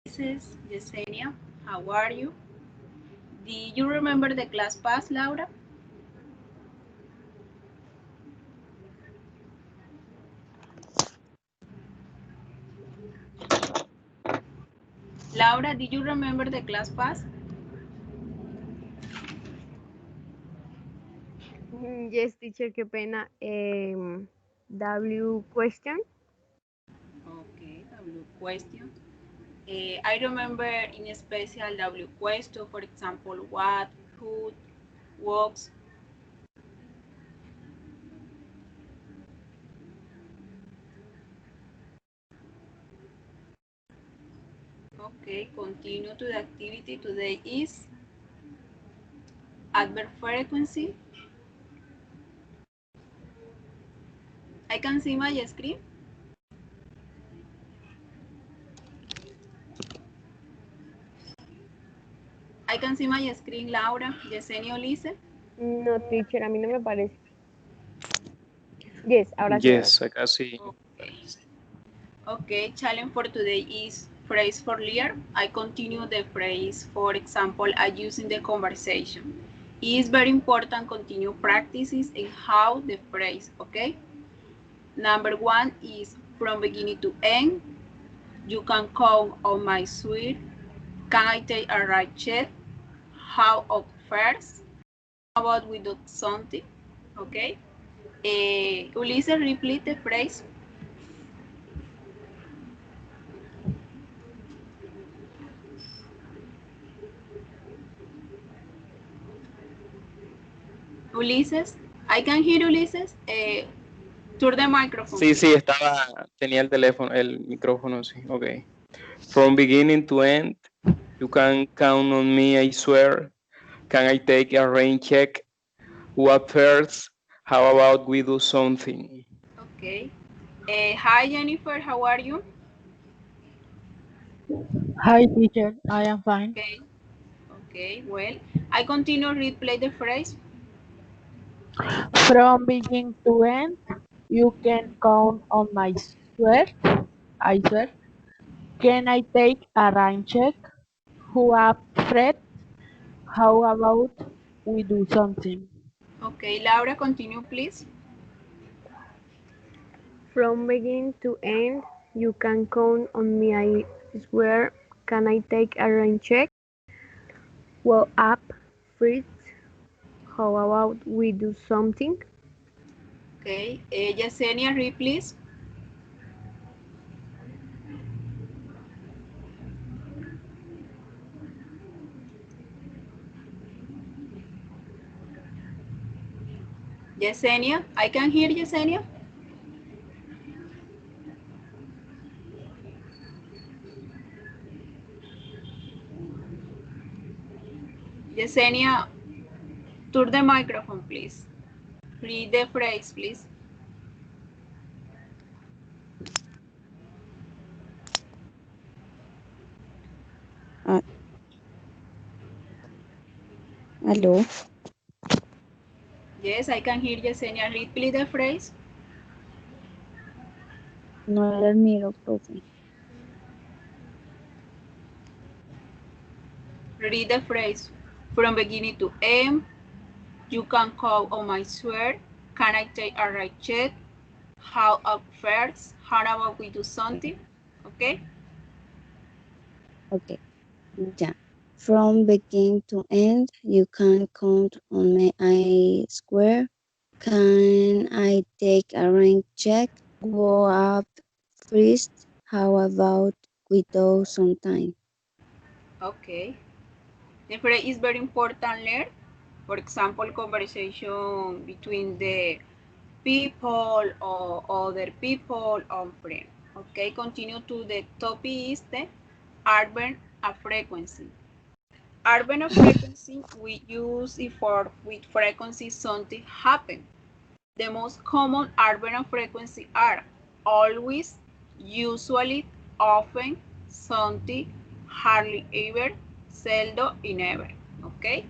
Ulysses, Yesenia, how are you? Do you remember the class pass, Laura? Laura, did you remember the class pass? Yes, teacher, qué pena. W question. Okay, W question. I remember in special W question, for example, what, who, works. Okay, continue to the activity. Today is adverb frequency. I can see my screen. I can see my screen, Laura, Yesenia, Ulysses. No, teacher, a mí no me parece. Yes, ahora sí. Yes, acá sí. Okay. Okay, challenge for today is phrase for lear. I continue the phrase, for example, I use in the conversation. It is very important continue practices in how the phrase, okay? Number one is from beginning to end. You can count on my sweet. Can I take a right check? How of first? How about we do something? Okay. Ulises, repeat the phrase. Ulises, I can hear Ulises. Turn the microphone. Sí, sí, tenía el teléfono, el micrófono, sí, ok. From beginning to end, you can count on me, I swear. Can I take a rain check? What first? How about we do something? Okay. Hi Jennifer, how are you? Hi teacher, I am fine. Okay. Okay, well, I continue replay the phrase. From beginning to end, you can count on my swear. I swear. Can I take a rain check? Who up Fred? How about we do something? Okay, Laura, continue please. From beginning to end, you can count on me, I swear. Can I take a rain check? Well, up, Fritz. How about we do something? Okay, Yesenia, read please. Yesenia, I can hear Yesenia. Yesenia, turn the microphone please. Read the phrase please. Aló, Yes, I can hear Yesenia. Read please the phrase. no era el mío, profe. Read the phrase. From beginning to end, you can call on my swear. Can I take a right check? How up first? How about we do something? Okay. Okay, ya. From beginning to end, you can count on me, I square. Can I take a rank check? Go up first. How about we do sometime? Okay. The phrase is very important learn. For example, conversation between the people or other people or friends. Okay, continue to the topic is the adverb of frequency. Adverb of frequency we use it for with frequency something happen. The most common adverb of frequency are always, usually, often, something, hardly ever, seldom, and never. Okay.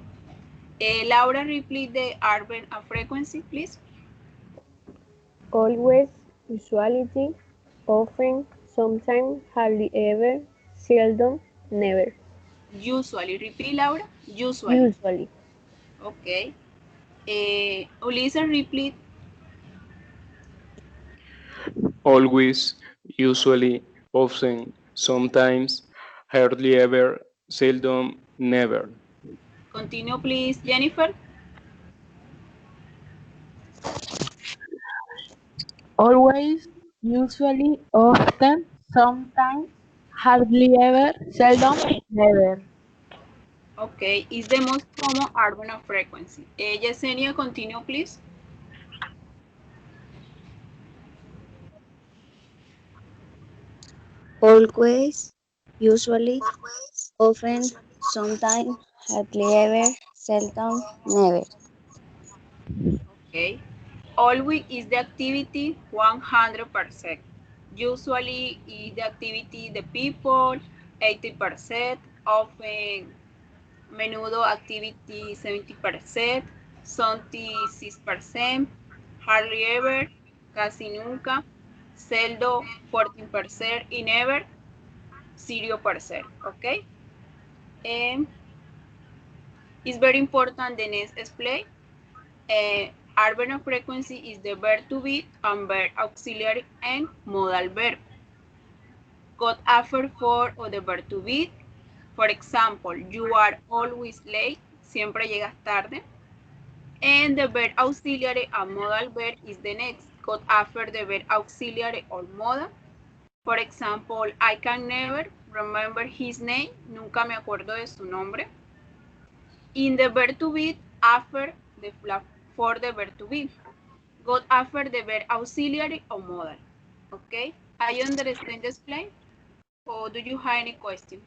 Laura, repeat the adverb of frequency, please. Always, usually, often, sometimes, hardly ever, seldom, Never. Usually. Repeat, Laura. Usually. Usually. Okay. Ulises, repeat. Always, usually, often, sometimes, hardly ever, seldom, never. Continue, please, Jennifer. Always, usually, often, sometimes, hardly ever, seldom, never. Okay. Is the most common urban of frequency. Yesenia, continue, please. Always, usually, often, sometimes, hardly ever, seldom, never. Okay. Always is the activity 100%. Usually is the activity the people 80%. Often, menudo activity 70%. Something 6%. Hardly ever, casi nunca. Seldom 14% y never 0%. Okay. And it's very important the next explain. Adverb frequency is the verb to be and verb auxiliary and modal verb. Got after for or the verb to be. For example, you are always late. Siempre llegas tarde. And the verb auxiliary and modal verb is the next. Got after the verb auxiliary or modal. For example, I can never remember his name. Nunca me acuerdo de su nombre. In the verb to be after the for the verb to be. Got after the verb auxiliary or modal. Okay? I understand the explain? Or do you have any question?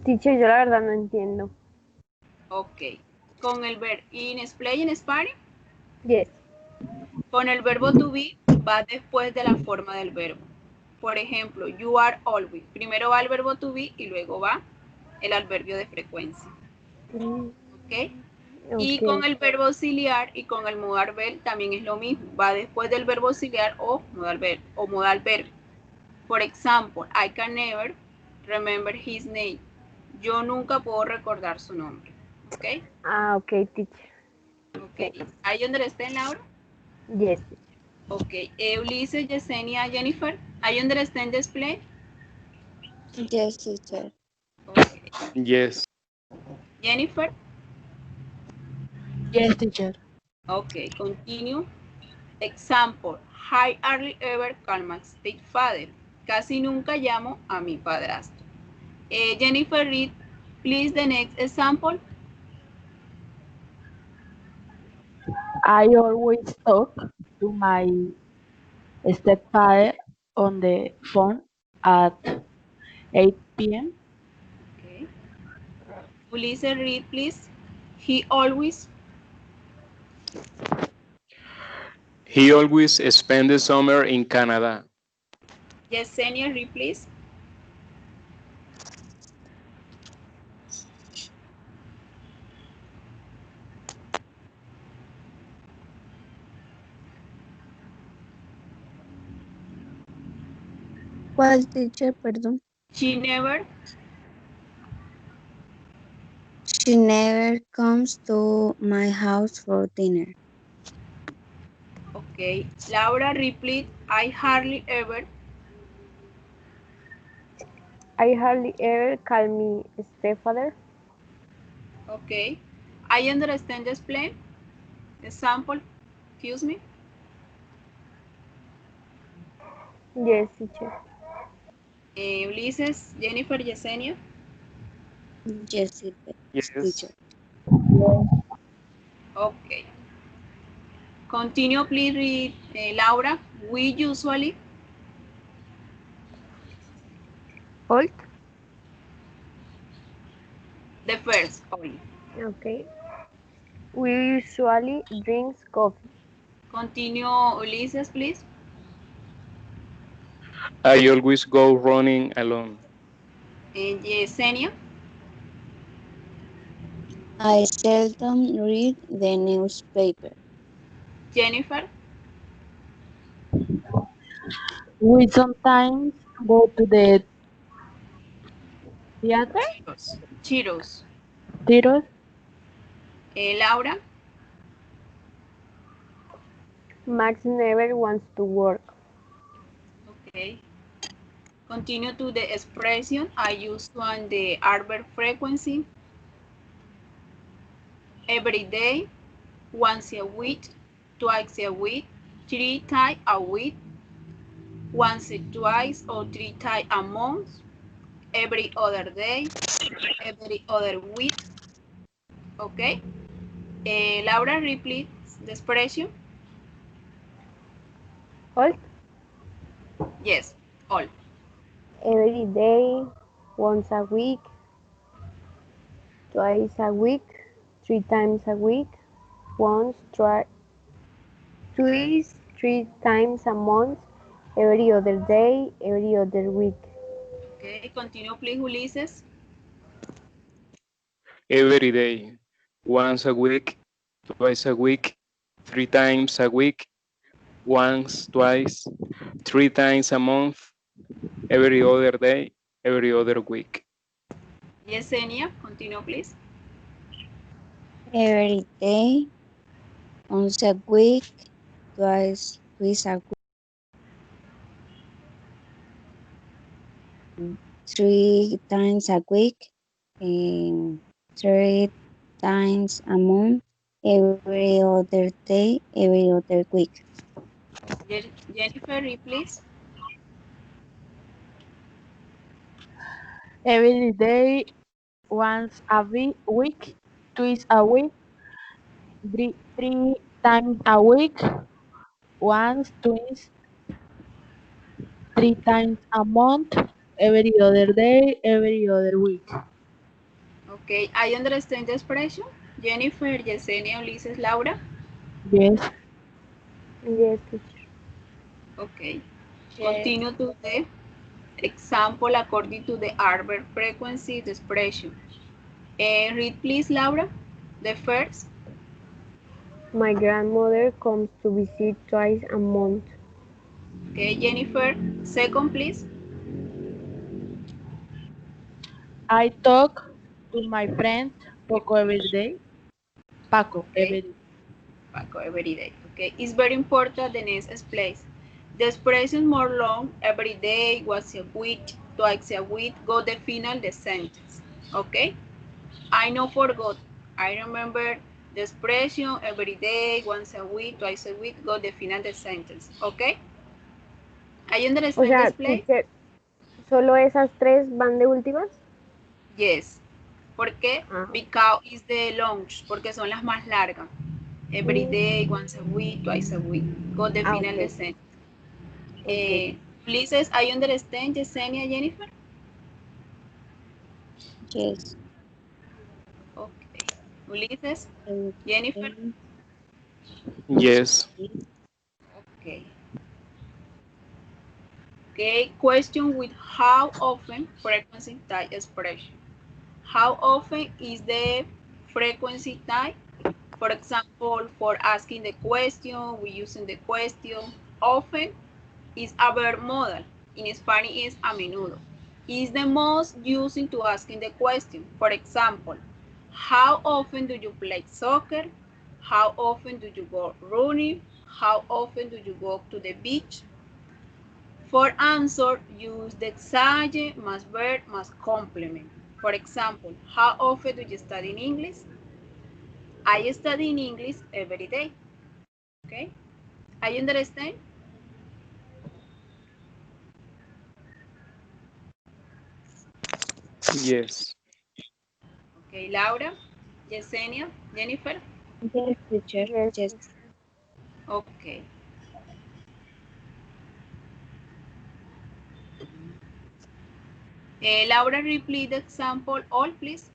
Teacher, yo la verdad no entiendo. Ok. Con el verbo in explain in Spanish, Yes. con el verbo to be va después de la forma del verbo. Por ejemplo, you are always. Primero va el verbo to be y luego va el adverbio de frecuencia. ¿Ok? Y con Ok. el verbo auxiliar y con el modal verb también es lo mismo. Va después del verbo auxiliar o modal verb. Por ejemplo, I can never remember his name. Yo nunca puedo recordar su nombre. ¿Ok? Ah, ok, teacher. Ok. Thanks. ¿Hay understand, Laura? Yes, teacher. Ok. Ulises, Yesenia, Jennifer. ¿Hay understand display? Yes, teacher. Ok. Yes. Jennifer. Yes, teacher. Ok. Continue. Example. I hardly ever call my stepfather. Casi nunca llamo a mi padrastro. Jennifer, read please the next example. I always talk to my stepfather on the phone at 8 p.m. Okay. Ulises, read please. He always. He always spent the summer in Canada. Yesenia, read please. ¿Cuál teacher, perdón? She never. She never comes to my house for dinner. Okay. Laura, repeat. I hardly ever. I hardly ever call me stepfather. Okay. I understand the explain. Example. Excuse me. Yes, teacher. Ulises, Jennifer, Yesenia. Yes, Yes. teacher. Okay. Continue, please, read, Laura. We usually. Old. The first only. Okay. We usually drink coffee. Continue, Ulises, please. I always go running alone. Yesenia. I seldom read the newspaper. Jennifer. We sometimes go to the theater, Churros. Churros. tiros, Laura. Max never wants to work. Okay. Continue to the expression. I use on the adverb frequency. Every day, once a week, twice a week, 3 times a week, once, twice, or 3 times a month, every other day, every other week. Okay. Laura, repeat the expression. All Yes, all. every day, once a week, twice a week, 3 times a week, once, twice, 3 times a month, every other day, every other week. Okay, continue please, Ulises. Every day, once a week, twice a week, 3 times a week, once, twice, 3 times a month, every other day, every other week. Yesenia, continue please. Every day, once a week, twice a week, 3 times a week, and 3 times a month, every other day, every other week. Jennifer, read please. every day, once a week, twice a week, 3 times a week, once, twice, 3 times a month, every other day, every other week. Okay, I understand the expression. Jennifer, Yesenia, Ulises, Laura. Yes. Yes, teacher. Okay, Yes. continue to the example according to the adverb frequency the expression. Read please, Laura, the first. My grandmother comes to visit twice a month. Okay, Jennifer, second please. I talk to my friend Poco every day. Paco Okay, every day. Paco, every day. Okay, it's very important the next place. The expression more long, every day, once a week, twice a week, go the final the sentence. Okay, I know forgot. I remember the expression every day, once a week, twice a week, go the final the sentence. Okay, I O understand this sea, place. teacher, ¿solo esas tres van de últimas? Yes. ¿Por qué? Ah, Because is the lunch, porque son las más largas. Every mm, day, once a week, twice a week. Go the ah, final the ok, sentence. ok. Please, I understand, Yesenia, Jennifer? Yes. Okay. Ulises, Every Jennifer? day, Yes. Okay. Okay, question with how often frequency type expression. How often is the frequency type? For example, for asking the question, we using the question. Often is a verb modal. In Spanish is a menudo. Is the most used to asking the question. For example, how often do you play soccer? How often do you go running? How often do you go to the beach? For answer, use the subject más verb más complement. For example, how often do you study in English? I study in English every day. Okay? I understand? Yes. Okay, Laura, Yesenia, Jennifer. yes, teacher. Yes, Yes. teacher. Okay. Laura, repeat the example all, please.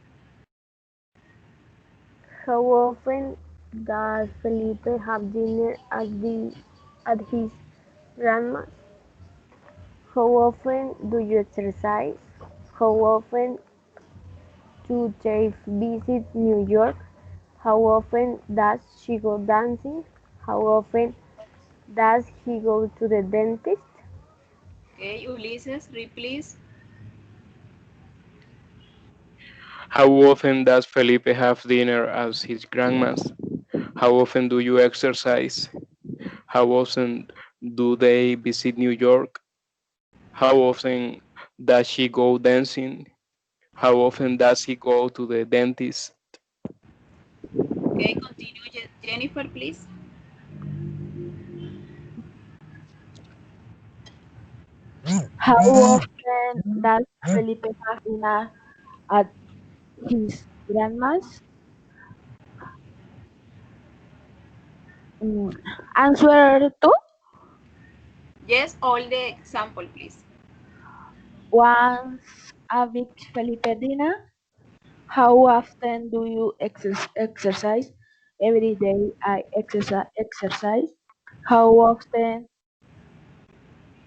How often does Felipe have dinner at his grandma's? How often do you exercise? How often do Jeff visit New York? How often does she go dancing? How often does he go to the dentist? Okay, Ulises, read please. How often does Felipe have dinner at his grandma's? How often do you exercise? How often do they visit New York? How often does she go dancing? How often does he go to the dentist? Okay, continue, Jennifer, please. How often does Felipe have dinner at his grandma's? Mm, Answer two. Yes, all the example, please. Once a week Felipe dinner. How often do you exercise? Every day I exercise. How often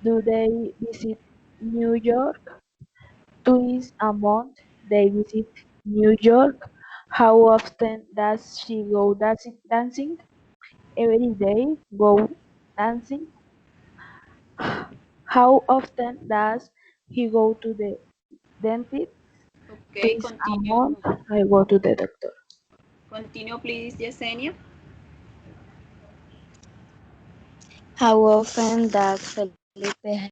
do they visit New York? Twice a month they visit New York. How often does she go dancing? Every day go dancing. How often does he go to the dentist? Okay, Twice a continue. month I go to the doctor. Continue, please, Yesenia. How often does Felipe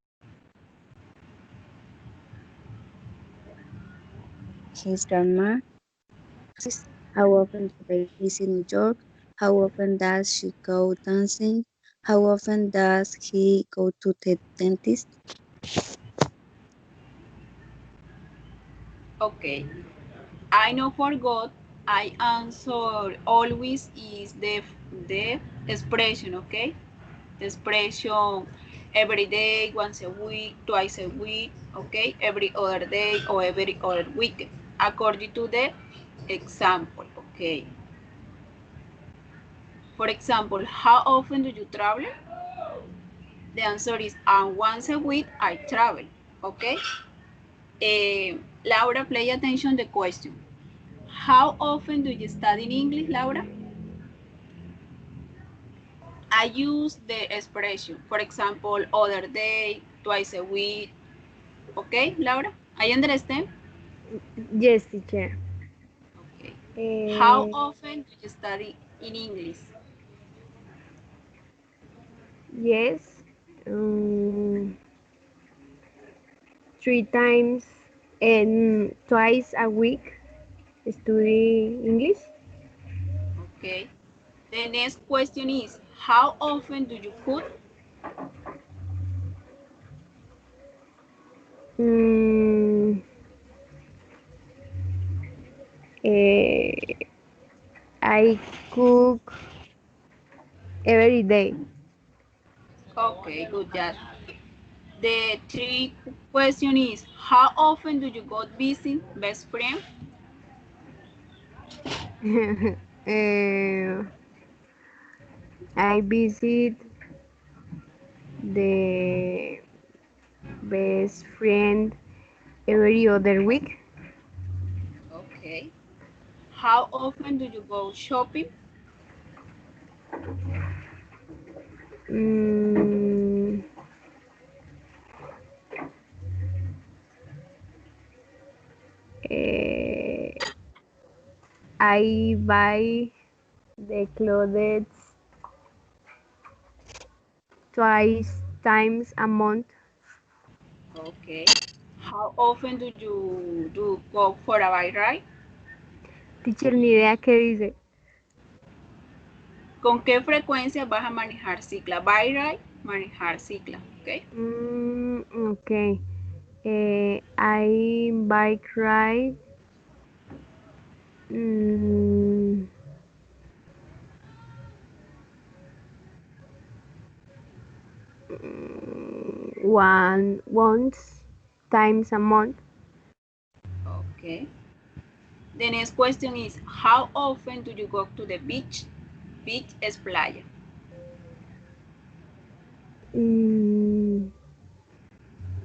his grandma? How often do they visit New York? How often does she go dancing? How often does he go to the dentist? Okay, I know forgot. I answer always is the expression, okay? The expression every day, once a week, twice a week, okay? Every other day or every other weekend, according to the example, okay? For example, how often do you travel? The answer is once a week I travel, okay? Laura, pay attention to the question. How often do you study in English, Laura? I use the expression, for example, other day, twice a week. Okay, Laura? I understand? Yes, teacher. Okay. How Uh, often do you study in English? yes. Um, 3 times and twice a week study English. Okay. The next question is, how often do you cook? Mm, eh, I cook every day. Okay, good job. The three question is, how often do you go visit best friend? Eh, I visit the best friend every other week. Okay. How often do you go shopping? Mm, eh, I buy the clothes twice times a month. Okay. How often do you go for a bike ride? Teacher, ni idea qué dice. ¿Con qué frecuencia vas a manejar cicla? Bike ride, manejar cicla. Ok. Okay. I bike ride mm, once times a month. Okay. The next question is, how often do you go to the beach? Beach es playa. Mm,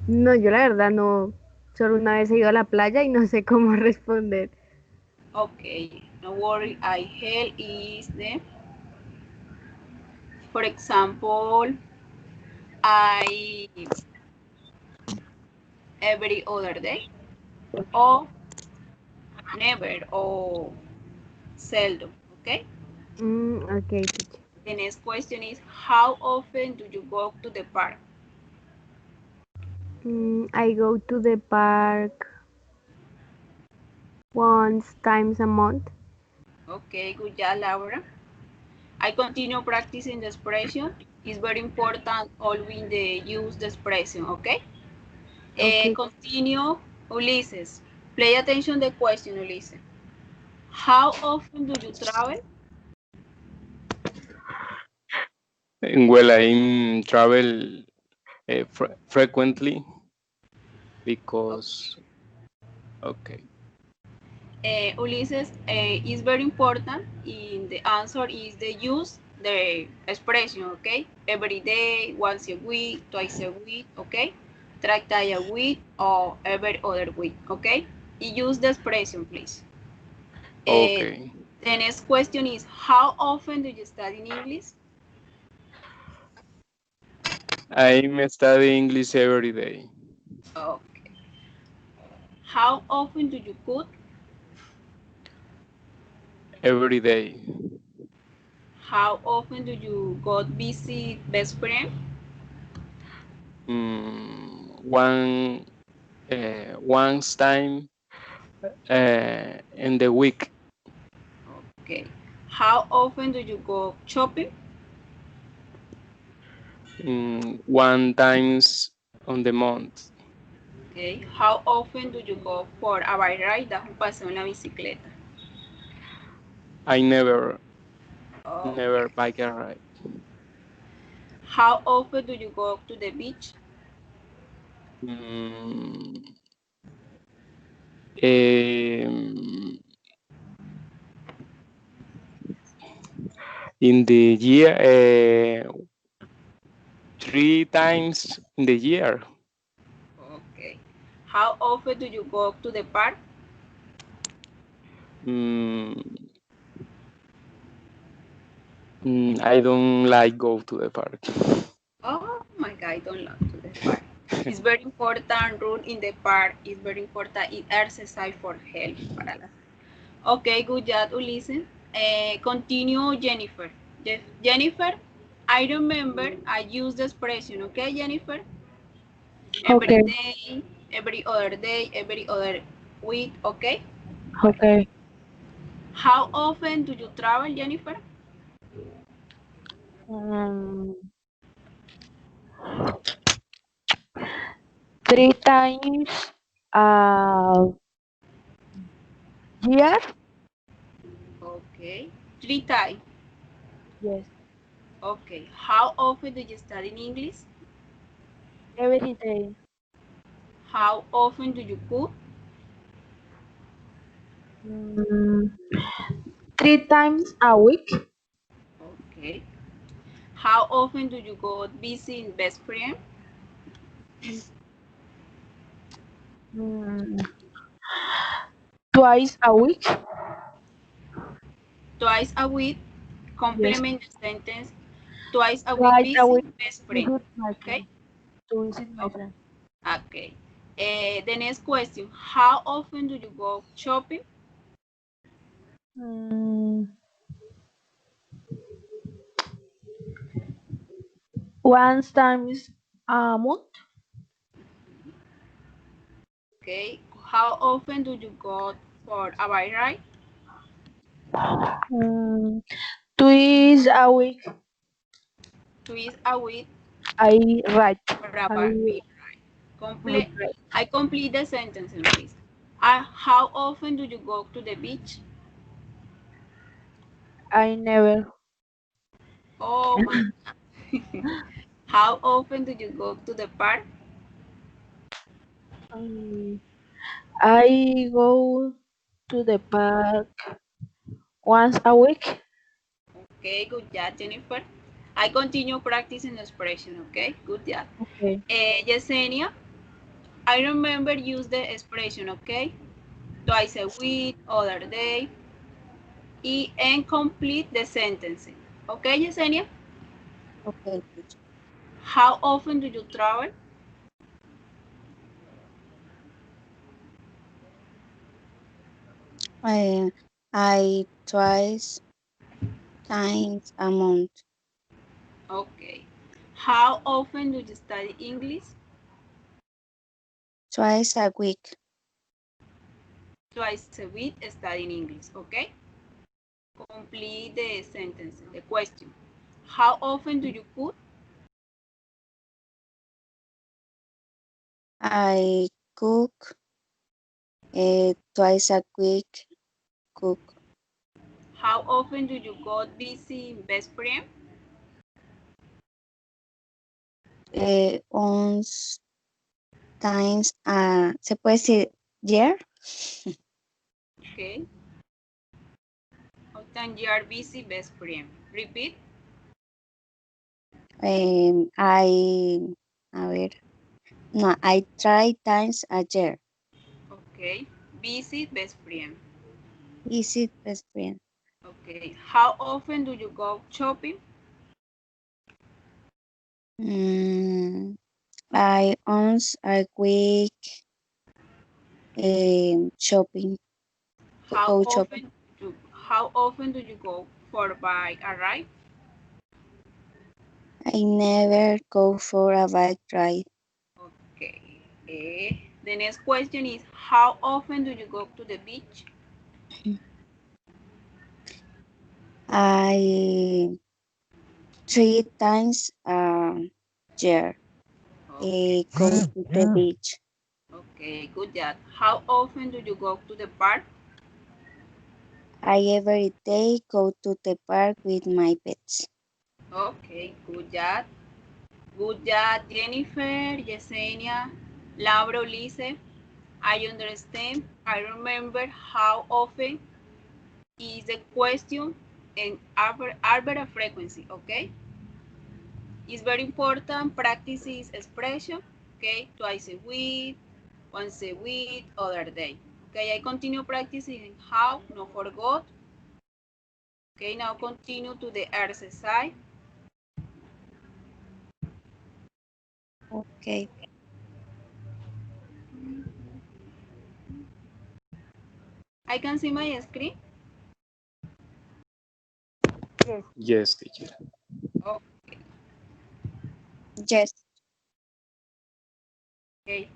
no, yo la verdad no. Solo una vez he ido a la playa y no sé cómo responder. Okay, no worry. I hell is the, for example, I every other day or never or seldom, okay? Okay, teacher. The next question is, how often do you go to the park? I go to the park once times a month. Okay, good job, Laura. I continue practicing the expression. It's very important always the use the expression, okay? Okay. Continue, Ulises. Pay attention to the question, Ulises. How often do you travel? Well, I travel frequently because, okay, Ulises, is very important in the answer is the use the expression, okay? Every day, once a week, twice a week, okay? Three times a week or every other week, okay? Use the expression, please. Uh, okay. the next question is, how often do you study in English? I'm studying English every day, Okay. How often do you cook? every day. How often do you go visit best friend? One once time in the week. Okay. How often do you go shopping? One times on the month. Okay. How often do you go for a bike ride? Das un paseo en la bicicleta. I never Okay. bike a ride. How often do you go to the beach? Mm, um, in the year, 3 times in the year. Okay. How often do you go to the park? Mm, I don't like go to the park. Oh my God, I don't love to the park. It's very important. Run in the park is very important. It exercise for health. Para la... Okay, good job, Ulises. Continue, Jennifer. Jennifer, I remember I use the expression, okay, Jennifer? Every Okay, day, every other week, okay? Bueno, okay. how often do you travel, Jennifer? Um, 3 times a year? Okay, 3 times. Yes, Okay, how often do you study in English? every day. How often do you cook? Mm, 3 times a week. Okay. How often do you go visit best friend? Mm, twice a week. Twice a week. Yes, Complement the sentence. Twice a week twice a visit week. best friend. Visit my Okay. friend. To visit my Oh, friend. okay. The next question. How often do you go shopping? Mm, once times a month. Okay. How often do you go for a bike ride? Mm, twice a week. Twice a week I write. for a I, bike ride. I Complete. write. I complete the sentence, please. How often do you go to the beach? I never. Oh my God. How often do you go to the park? Um, I go to the park once a week. Okay, good job, Jennifer. I continue practicing the expression, okay? Good job. Okay. Yesenia, I remember use the expression, okay? Twice a week, other day, and complete the sentence. Okay, Yesenia? Okay, teacher. How often do you travel? I twice times a month. Okay. How often do you study English? Twice a week. Twice a week studying English, okay? Complete the sentence, the question. How often do you cook? I cook twice a week. Cook How often do you go visit best friend? once times se puede decir year. Okay. How often you are busy best friend? Repeat. I a ver, no, I try times a year. Okay. Visit best friend. Visit best friend. Okay. How often do you go shopping? I once a week shopping. How Go shopping. often do you go for bike a ride? I never go for a bike ride. Okay. The next question is how often do you go to the beach? I 3 times a year Okay. go to the beach. Okay, good job. How often do you go to the park? I every day go to the park with my pets. Okay, good job. Good job, Jennifer, Yesenia, Laura, Ulisse. I understand. I remember how often is the question and adverb frequency, okay? It's very important. Practice this expression, okay? Twice a week, once a week, other day. Okay, I continue practicing how, no forgot. Okay, now continue to the exercise. Okay. I can see my screen. Yes. Yes, teacher. Yes. Okay.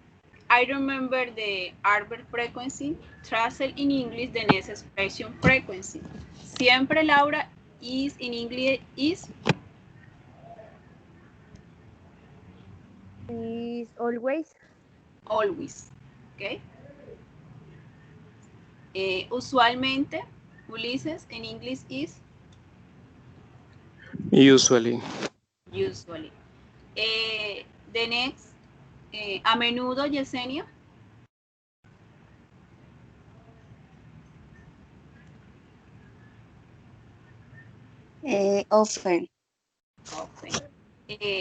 I remember the adverb frequency. Translate in English the next expression frequency. Siempre, Laura, is in English is Is always. always. Okay. Usualmente, Ulises, en English is Usually. usually. The next, a menudo, Yesenia. Often. Often.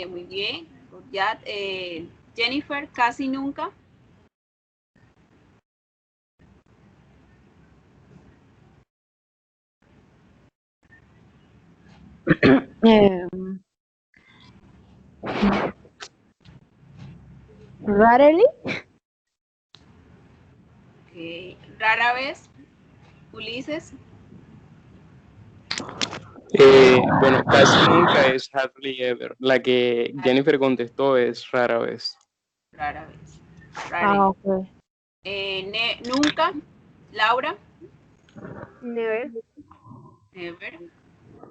Muy bien. Good job. Jennifer, casi nunca. Um, rarely. Okay. Rara vez, Ulises. Bueno, casi nunca es hardly ever. La que Jennifer contestó es rara vez. Rara vez. Ah, Rarely. okay. Nunca, Laura. Never. Never.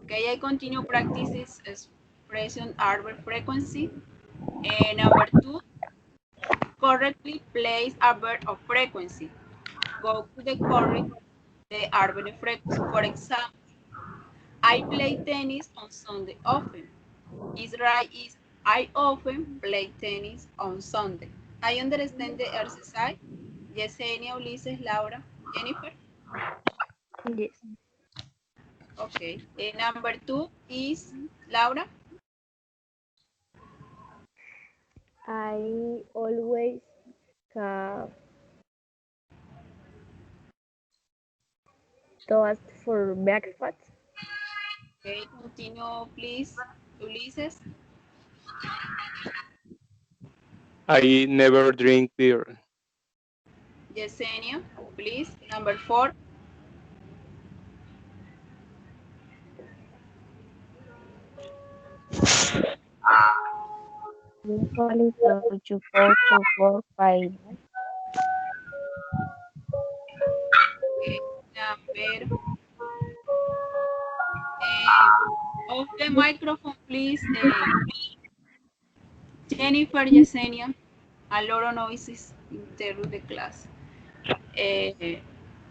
Okay, I continue practices expression adverb frequency. Number two, correctly place adverb of frequency. Go to the correct the adverb of frequency. For example, I play tennis on Sunday often. Is right is I often play tennis on Sunday. I understand the exercise. Yesenia, Ulises, Laura, Jennifer. Yes. Okay. Number two is Laura. I always have toast for breakfast. Okay, continue, please. Ulises, I never drink beer. Yesenia, please. Number four. Usually, do you go to work by bus? Okay. Number, eh, off the microphone, please. Jennifer, Yesenia, a lot of noises interrupt the class. Eh,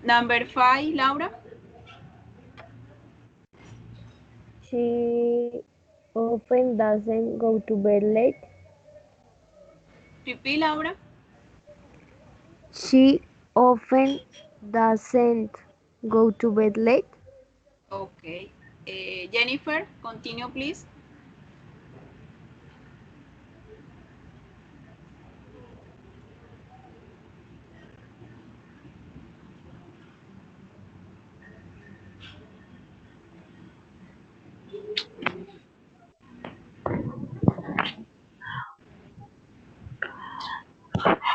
number 5, Laura. She often doesn't go to bed late. Repeat, Laura. She often doesn't go to bed late. Okay. Jennifer, continue, please.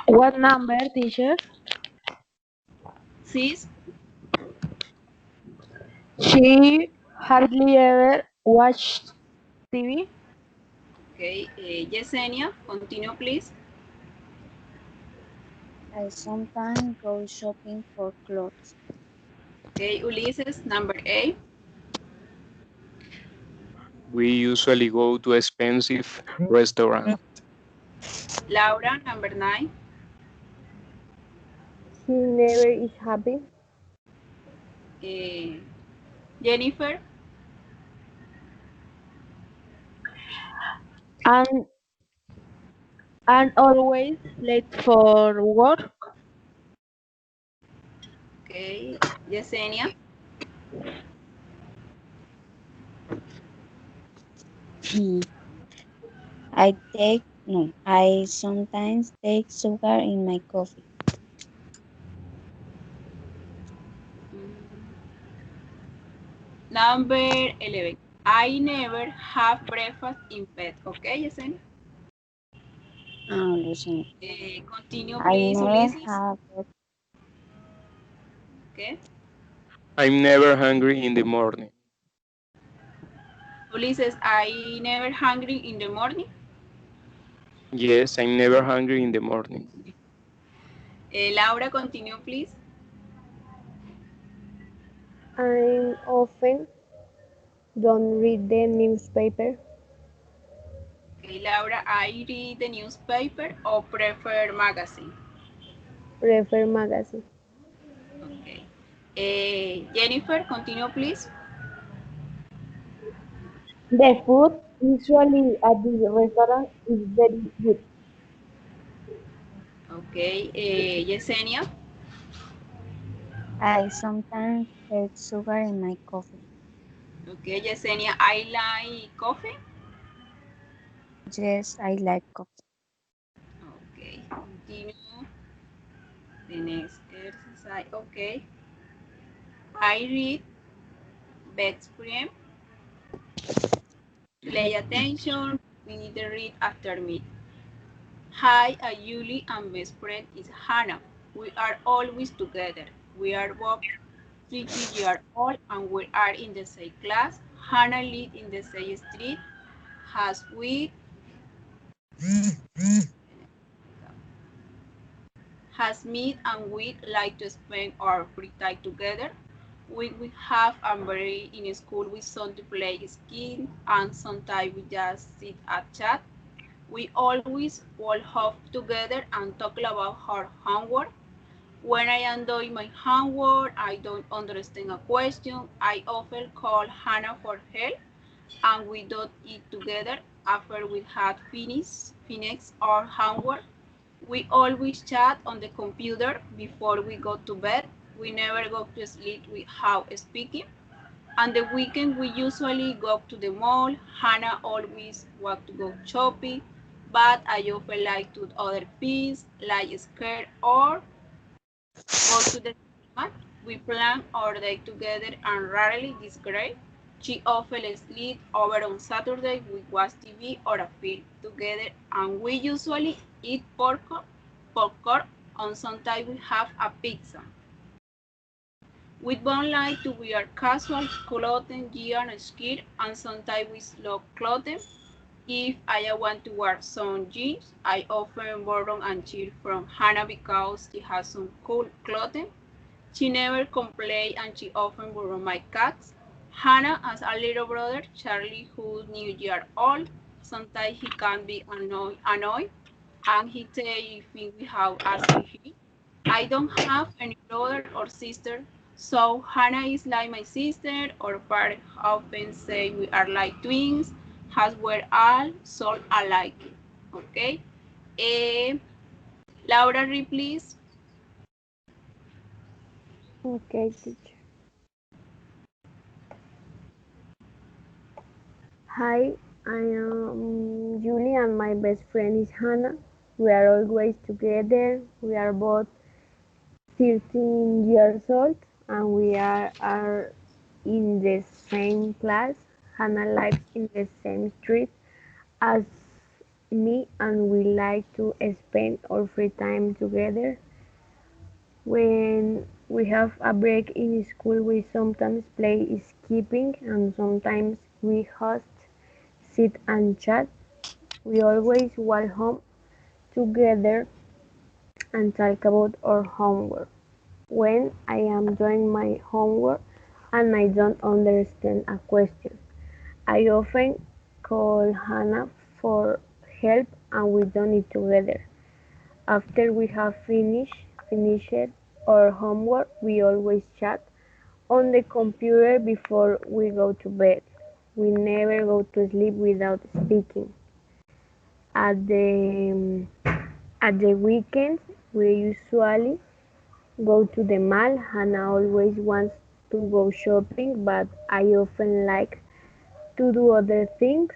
What number, teacher? Sis. She hardly ever watched TV. Okay. Yesenia, continue, please. I sometimes go shopping for clothes. Okay. Ulises, number 8. We usually go to expensive restaurant. Laura, number 9. She never is happy. Eh, Jennifer. And always late for work. Okay. Yesenia. I sometimes take sugar in my coffee. Number 11. I never have breakfast in bed. Okay, Yesenia. Listen, Continue, I please, never Ulises. have Okay. I'm never hungry in the morning. Ulises, I never hungry in the morning. Yes, I'm never hungry in the morning. Laura, continue, please. I often don't read the newspaper. Okay, Laura, I read the newspaper or prefer magazine. Prefer magazine. Okay. Jennifer, continue, please. The food usually at the restaurant is very good. Okay. Yesenia. I sometimes take sugar in my coffee. Okay, Yesenia, I like coffee. Yes, I like coffee. Okay, continue the next exercise. Okay, I read bedtime. Play attention. We need to read after me. Hi, I'm Julie and best friend is Hannah. We are always together. We are both 3 years old and we are in the same class. Hannah lives in the same street as we has meat and we like to spend our free time together. We have a very in school we some to play skiing and sometimes we just sit and chat. We always walk off together and talk about our homework. When I am doing my homework, I don't understand a question. I often call Hannah for help and we don't eat together after we had finished our homework. We always chat on the computer before we go to bed. We never go to sleep without speaking. On the weekend, we usually go to the mall. Hannah always wants to go shopping, but I often like to other things like skirt or go to the cinema. We plan our day together and rarely disagree. She often sleeps over on Saturday. We watch TV or a film together, and we usually eat popcorn, and sometimes we have a pizza. We don't like to wear casual clothing, jeans, skirt, and sometimes we slow clothing. If I want to wear some jeans, I often borrow and cheer from Hannah because she has some cool clothing. She never complains and she often borrows my cats. Hannah has a little brother, Charlie, who's New Year old. Sometimes he can be annoyed and he tells things without asking him. I don't have any brother or sister, so Hannah is like my sister, or parents often say we are like twins, as we're all so alike. Okay? Eh, Laura, read please. Okay, teacher. Hi, I am Julie and my best friend is Hannah. We are always together. We are both 13 years old and we are in the same class. Hannah lives in the same street as me and we like to spend our free time together. When we have a break in school, we sometimes play skipping and sometimes we host, sit and chat. We always walk home together and talk about our homework. When I am doing my homework and I don't understand a question, I often call Hannah for help and we do it together. After we have finished our homework, we always chat on the computer before we go to bed. We never go to sleep without speaking. At the at the weekends, we usually go to the mall. Hannah always wants to go shopping, but I often like to do other things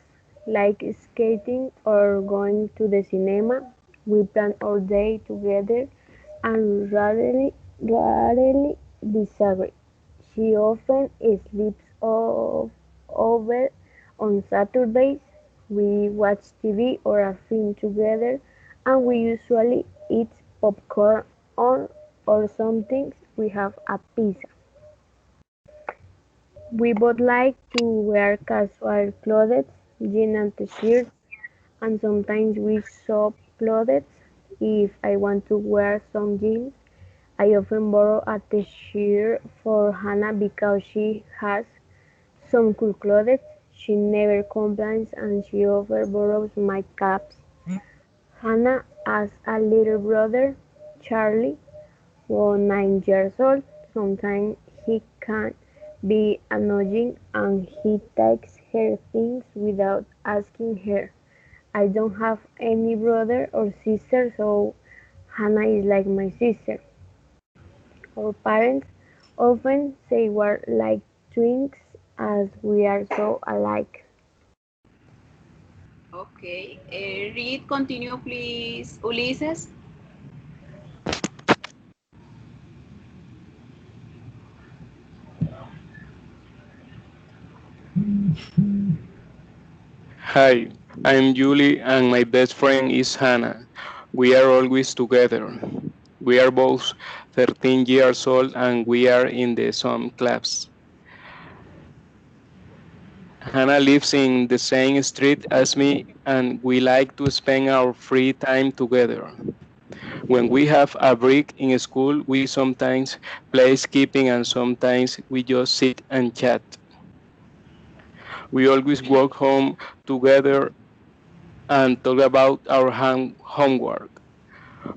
like skating or going to the cinema. We plan our day together and rarely disagree. She often sleeps over on Saturdays. We watch TV or a film together and we usually eat popcorn or something. We have a pizza. We both like to wear casual clothes, jeans and t-shirts, and sometimes we shop clothes. If I want to wear some jeans, I often borrow a t-shirt for Hannah because she has some cool clothes. She never complains and she often borrows my caps. Hannah has a little brother, Charlie, 9 years old. Sometimes he can be annoying and he takes her things without asking her. I don't have any brother or sister, so Hannah is like my sister. Our parents often say we're like twins as we are so alike. Okay. Read, continue please, Ulises. Hi, I'm Julie and my best friend is Hannah. We are always together. We are both 13 years old and we are in the same class. Hannah lives in the same street as me and we like to spend our free time together. When we have a break in school, we sometimes play skipping and sometimes we just sit and chat. We always walk home together and talk about our homework.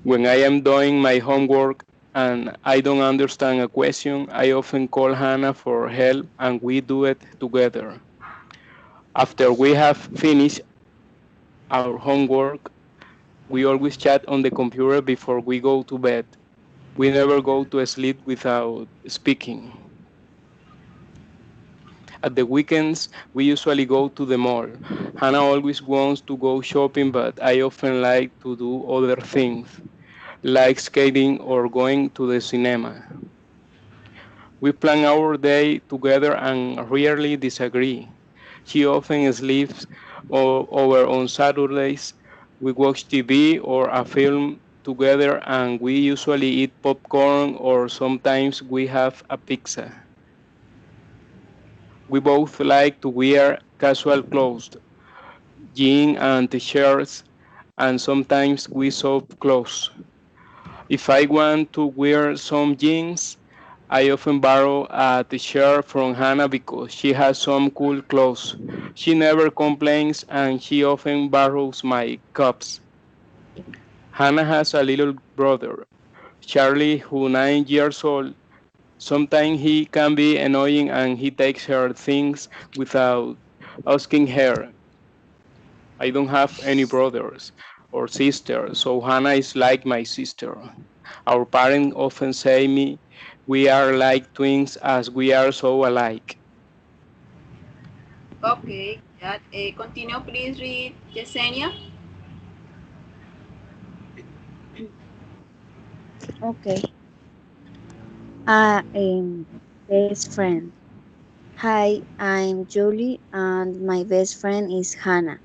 When I am doing my homework and I don't understand a question, I often call Hannah for help and we do it together. After we have finished our homework, we always chat on the computer before we go to bed. We never go to sleep without speaking. At the weekends, we usually go to the mall. Hannah always wants to go shopping, but I often like to do other things, like skating or going to the cinema. We plan our day together and rarely disagree. She often sleeps over on Saturdays. We watch TV or a film together and we usually eat popcorn or sometimes we have a pizza. We both like to wear casual clothes. jeans and t-shirts, and sometimes we shop clothes. If I want to wear some jeans, I often borrow a t-shirt from Hannah because she has some cool clothes. She never complains and she often borrows my cups. Hannah has a little brother, Charlie, who 9 years old. Sometimes he can be annoying and he takes her things without asking her. I don't have any brothers or sisters, so Hannah is like my sister. Our parents often say me we are like twins as we are so alike. Okay, that, continue please read Yesenia. Okay. Best friend. Hi, I'm Julie, and my best friend is Hannah.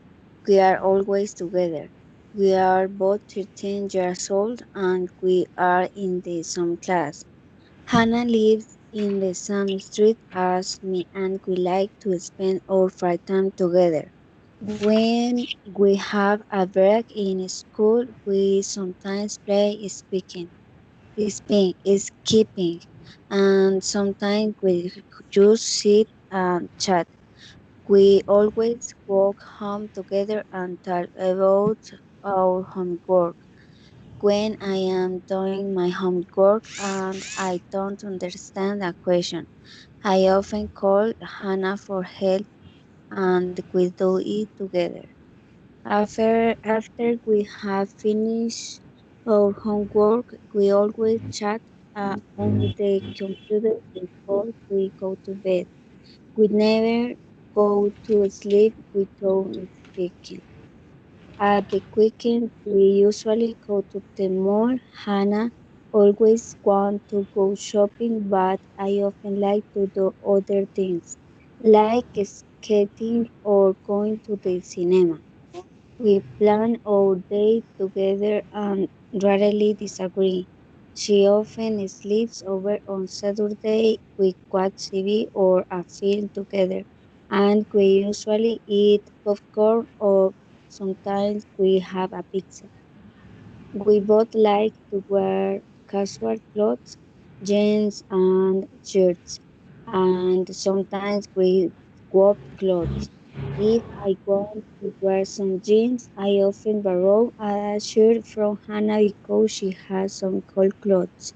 We are always together. We are both 13 years old, and we are in the same class. Hannah lives in the same street as me, and we like to spend our free time together. When we have a break in school, we sometimes play skipping, and sometimes we just sit and chat. We always walk home together and talk about our homework. When I am doing my homework and I don't understand a question, I often call Hannah for help and we do it together. After we have finished our homework, we always chat on the computer before we go to bed. We never go to sleep without speaking. At the weekend, we usually go to the mall. Hannah always wants to go shopping, but I often like to do other things, like skating or going to the cinema. We plan our day together and rarely disagree. She often sleeps over on Saturday. We watch TV or a film together, and we usually eat popcorn or sometimes we have a pizza. We both like to wear casual clothes, jeans and shirts, and sometimes we swap clothes. If I want to wear some jeans, I often borrow a shirt from Hannah because she has some cool clothes.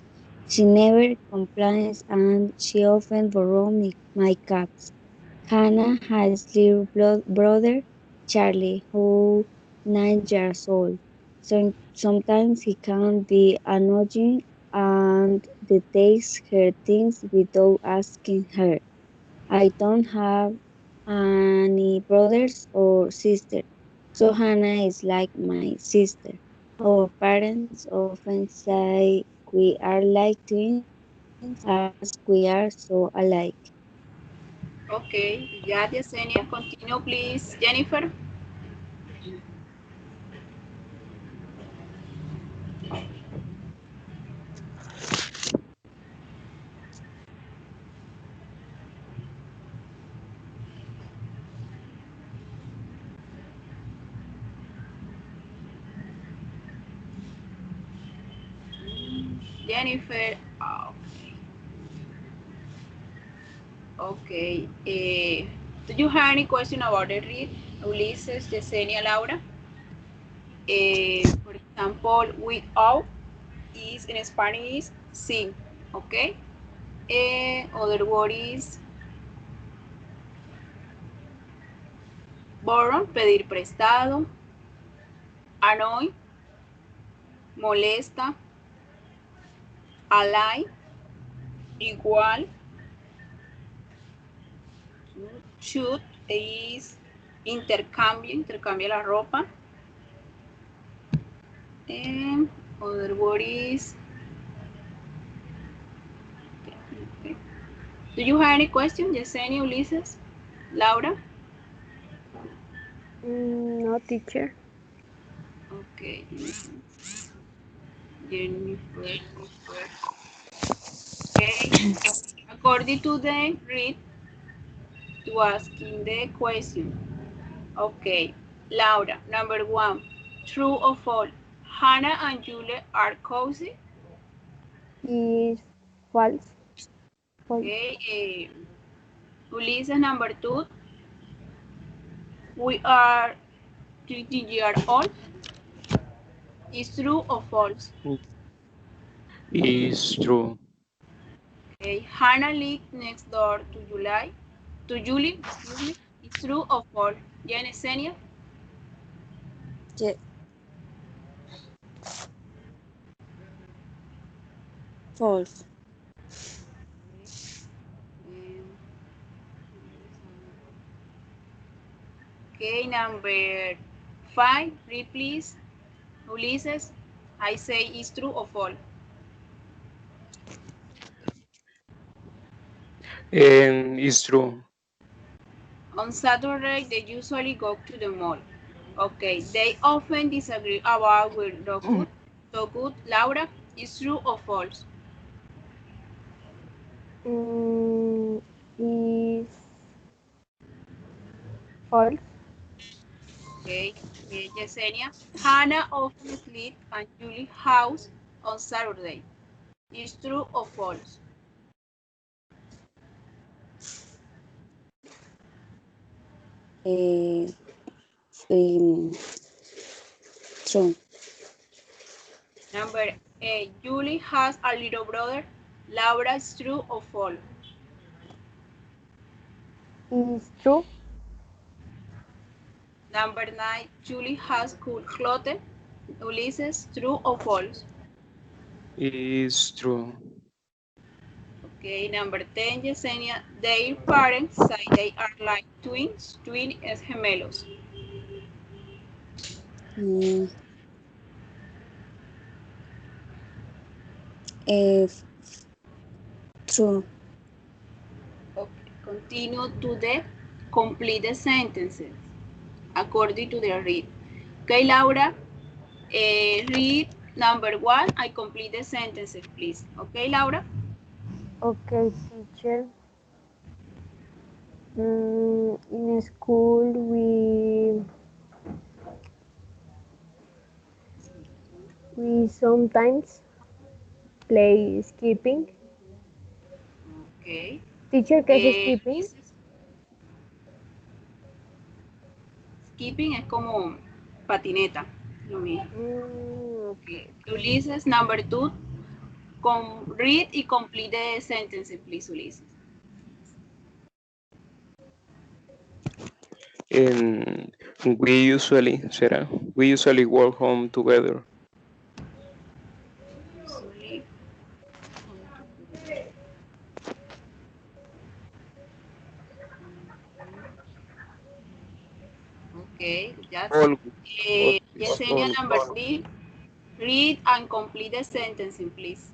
She never complains and she often borrows my caps. Hannah has little brother, Charlie, who 9 years old. Sometimes he can be annoying and they takes her things without asking her. I don't have any brothers or sisters, so Hannah is like my sister. Our parents often say we are like twins as we are so alike. Okay, ya Yesenia, continue please Jennifer. Jennifer, okay. Do you have any question about the read? Ulises, Yesenia, Laura? For example, we out is in Spanish sí, okay? Other word is borrow, pedir prestado, annoy, molesta, ally, igual, shoot is intercambio, intercambia la ropa. And other word is, okay. Do you have any question, Yesenia, Ulises, Laura? No, teacher. Okay, Jennifer. Okay, according to the read to asking the question. Okay. Laura, number 1. True or false? Hannah and Julie are cozy. Is false. False. Okay. Ulises, number 2. We are 13 years old. Is true or false? Is true. Okay. Hannah lives next door to July. To Julie, excuse me. Is true or false? Yesenia? Ye- false. Okay, number 5. Read please. Ulises, I say is true or false? Is true. On Saturday, they usually go to the mall. Okay, they often disagree about where the food so good. Laura, is true or false? Is false. Okay, Yesenia. Hannah often sleeps at Julie's house on Saturday. Is true or false? Eh, em, true. Number 8. Julie has a little brother. Laura, is true or false? Is true. Number 9. Julie has cool clothes. Ulises, true or false? Is true. Okay, number 10, Yesenia. Their parents say they are like twins. Twin es gemelos. Mm, eh, true. Okay, continue to the complete the sentences according to the read. Okay, Laura, read number 1. I complete the sentences, please. Okay, Laura? Okay, teacher. In school, we sometimes play skipping. Okay. Teacher, ¿qué es skipping? Skipping es como patineta, lo mismo. Okay, Okay. okay. Ulises, number 2. Read y complete the sentence, please, Ulises. And we usually work home together. Usually, okay, that's Always, always, Yesenia, number always. 3. Read and complete the sentence, please.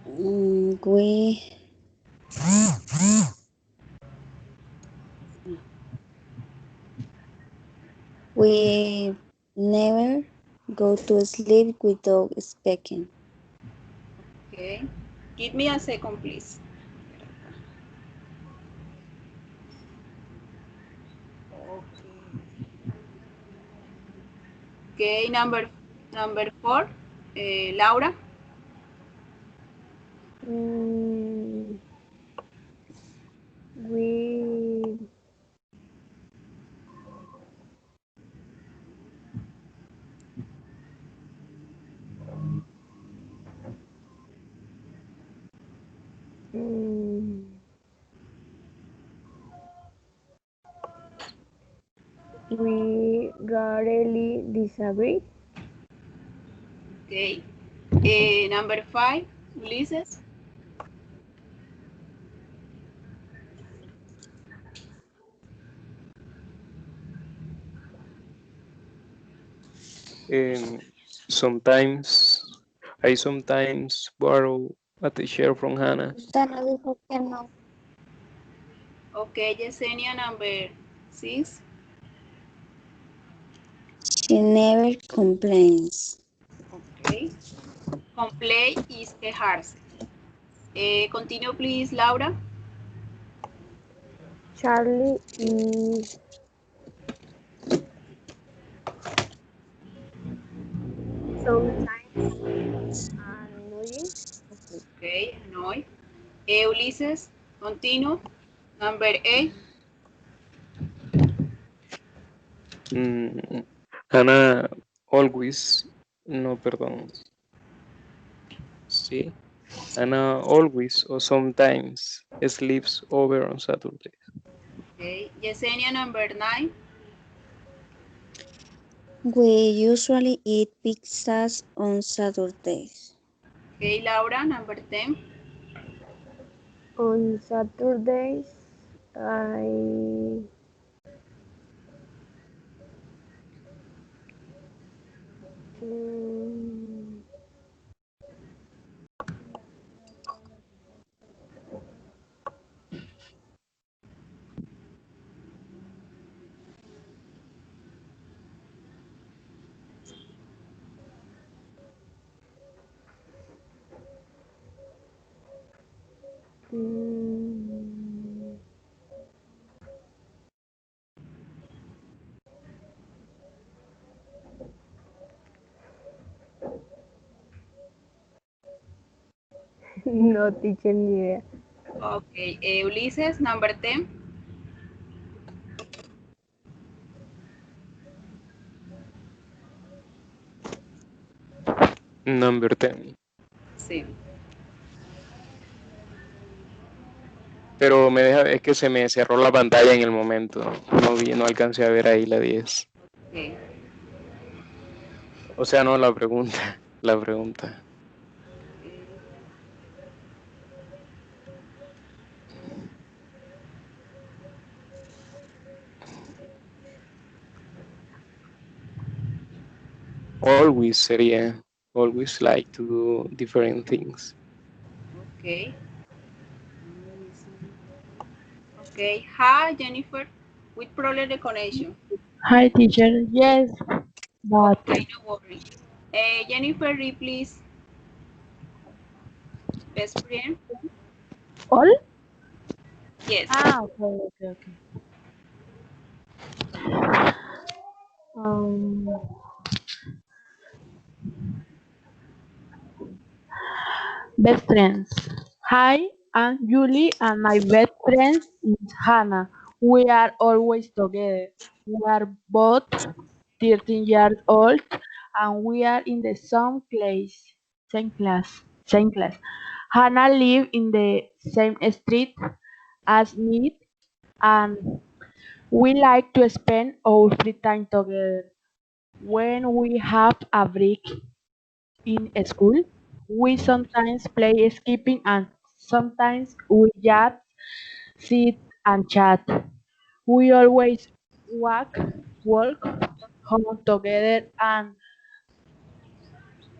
We we never go to sleep without speaking. Okay. Give me a second, please. Okay, number 4. Laura. Mm, we mm, we rarely disagree. Okay. Number 5. Ulises. And sometimes, I sometimes borrow a t-shirt from Hannah. Usted no dijo que no. Okay, Yesenia, number 6. She never complains. Okay. Complain is quejarse. Continue, please, Laura. Charlie is sometimes annoying. Okay. Okay, annoy. Ulises, continue. Number 8. Mm, Hannah always, no, perdón, sí. Hannah always or sometimes sleeps over on Saturday. Okay, Yesenia, number 9. We usually eat pizzas on Saturdays. Okay, Laura, number 10. On Saturdays, I mm, mm, no teacher ni idea. Okay, Ulises, number 10. Number 10. Sí. Pero me deja, es que se me cerró la pantalla en el momento. No vi, no alcancé a ver ahí la 10. Okay. O sea, no la pregunta, la pregunta. Always sería, always like to do different things. Okay. Okay. Hi, Jennifer. With problem the connection. Hi, teacher. Yes, but Okay, no worry. Jennifer, read please. Best friend. all? Yes. Okay, okay, okay. Um, Best friends. Hi, I'm Julie, and my best friend is Hannah. We are always together. We are both 13 years old, and we are in the same class. Hannah lives in the same street as me, and we like to spend our free time together. When we have a break in school, we sometimes play skipping and sometimes we just sit and chat. We always walk home together and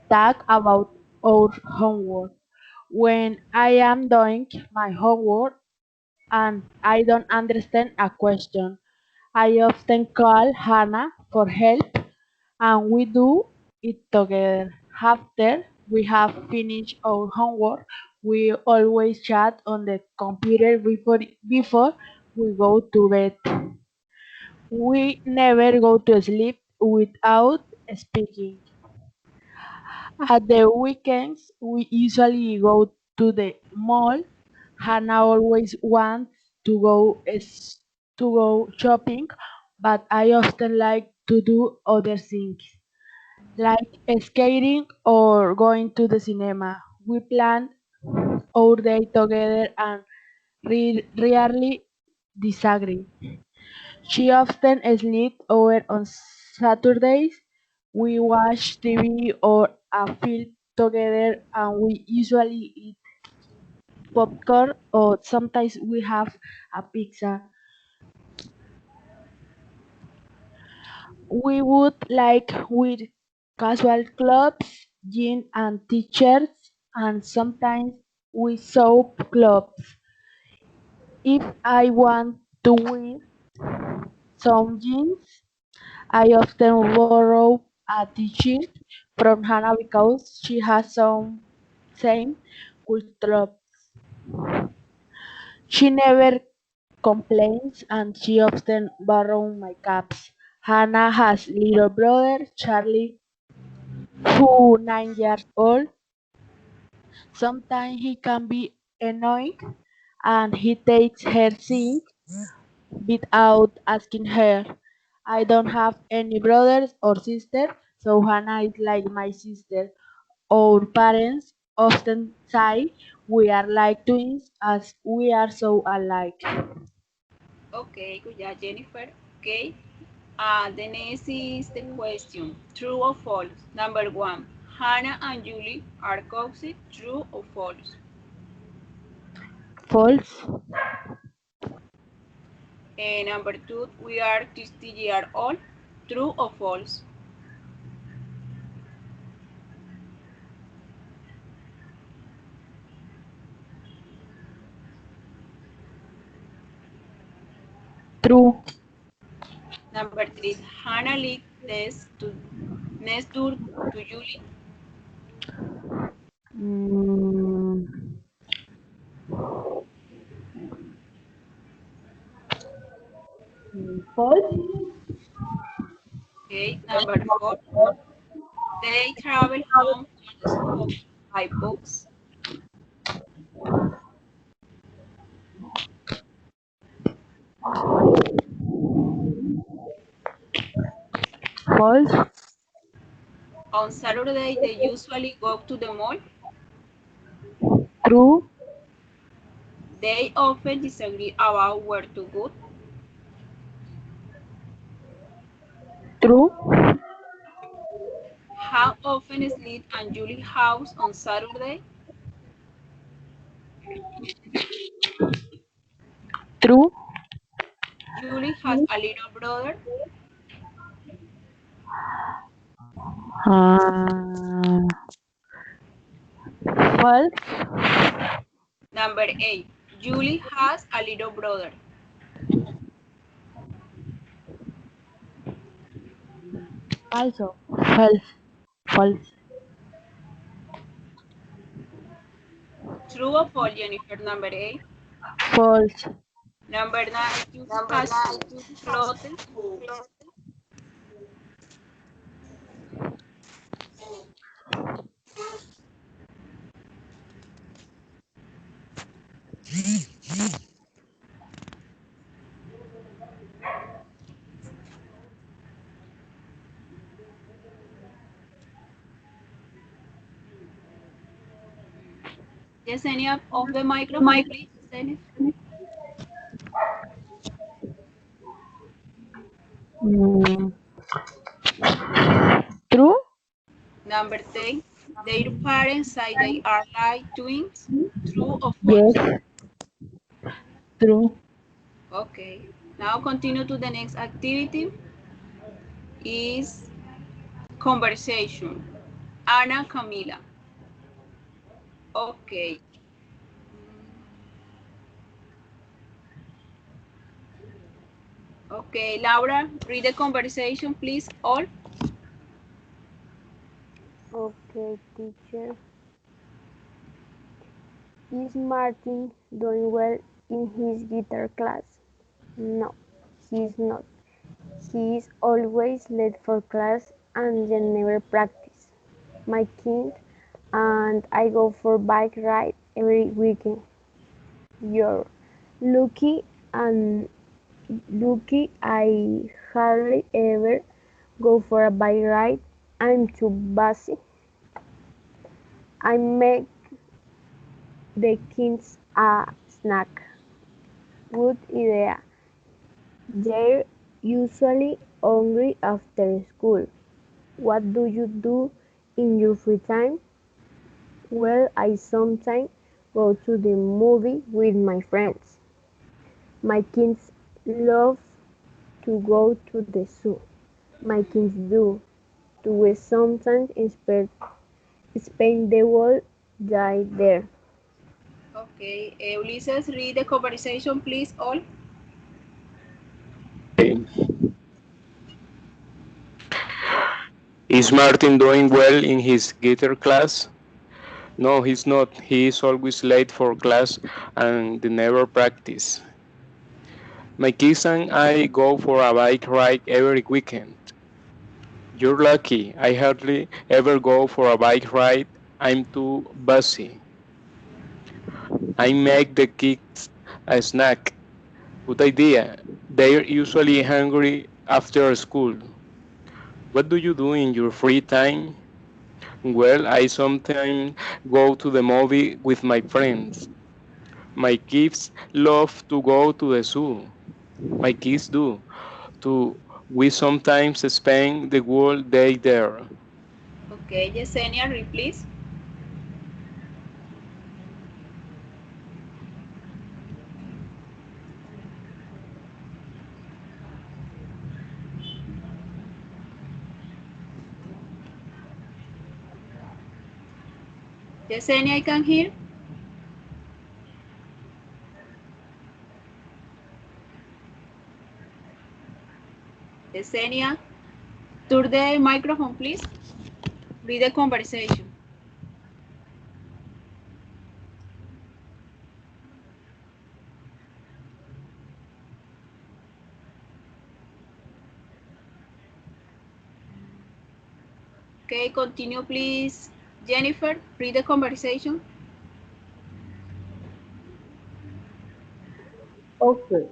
talk about our homework. When I am doing my homework and I don't understand a question, I often call Hannah for help and we do it together. After we have finished our homework, we always chat on the computer before we go to bed. We never go to sleep without speaking. At the weekends, we usually go to the mall. Hannah always wants to go shopping, but I often like to do other things like skating or going to the cinema. We plan our day together and rarely disagree. She often sleeps over on Saturdays. We watch TV or a film together and we usually eat popcorn or sometimes we have a pizza. We would like with casual clubs, jeans and t-shirts, and sometimes we soap clubs. If I want to wear some jeans, I often borrow a t-shirt from Hannah because she has some same cool clubs. She never complains and she often borrows my caps. Hannah has little brother Charlie, who 9 years old. Sometimes he can be annoying and he takes her thing without asking her. I don't have any brothers or sisters, so Hannah is like my sister. Our parents often say we are like twins as we are so alike. Okay, good job, Jennifer. Okay. The next is the question. True or false? Number one. Hannah and Julie are cousins. True or false? False. Number two. We are 60 years old. True or false? True. Number three. Hannah lives next door to Julie. Mm, false. Okay. Number four. They travel home from the school by books. False. On Saturday, they usually go to the mall. True. They often disagree about where to go. True. How often is Lee and Julie house on Saturday? True. Julie has a little brother. Uh, false. Number 8. Julie has a little brother. Also false. False. True or false, Jennifer? Number 8. False. Number 9. Julie has full clothes. Yesenia, off the microphone, please. Yesenia. Mm, true. Number 10. Their parents say they are like twins. True or false? Yes. True. Okay. Now continue to the next activity. Is conversation. Ana Camila. Okay. Okay, Laura, read the conversation, please, all. Okay, teacher. Is Martin doing well in his guitar class? No, he's not. He is always late for class and then never practice. My kid and I go for bike ride every weekend. You're lucky and lucky I hardly ever go for a bike ride. I'm too busy. I make the kids a snack. Good idea. They're usually hungry after school. What do you do in your free time? Well, I sometimes go to the movie with my friends. My kids love to go to the zoo. My kids do too. We sometimes spend the whole day there. Okay, Ulises, read the conversation, please, all. Okay. Is Martin doing well in his guitar class? No, he's not. He is always late for class and they never practice. My kids and I go for a bike ride every weekend. You're lucky. I hardly ever go for a bike ride. I'm too busy. I make the kids a snack. Good idea. They're usually hungry after school. What do you do in your free time? Well, I sometimes go to the movie with my friends. My kids love to go to the zoo. My kids do too. We sometimes spend the whole day there. Okay, Yesenia, read please. Yesenia, I can hear. Yesenia, turn the microphone, please. Read the conversation. Okay, continue, please. Jennifer, read the conversation. Okay.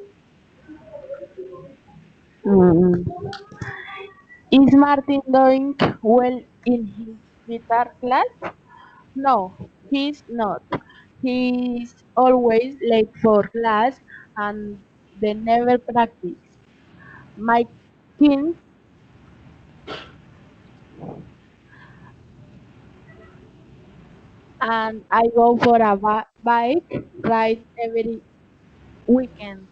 Mm. Is Martin doing well in his guitar class? No, he's not. He's always late for class and they never practice. My kids and I go for a bike ride every weekend.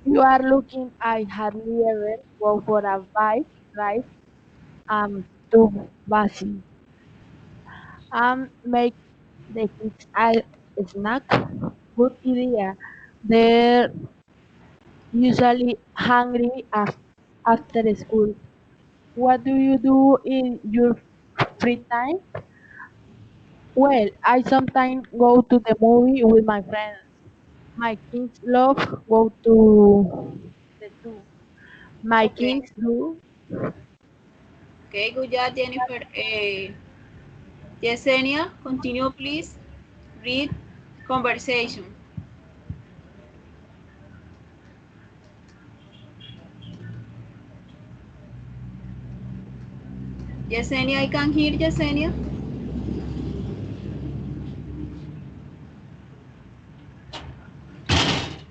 You are looking, I hardly ever go for a bike ride. I'm too busy. Make the kids a snack. Good idea. They're usually hungry after school. What do you do in your free time? Well, I sometimes go to the movie with my friends. My kids love go to the zoo. My Okay. kids do. Okay, good job, Jennifer. Yesenia, continue, please. Read conversation. Yesenia, I can hear Yesenia.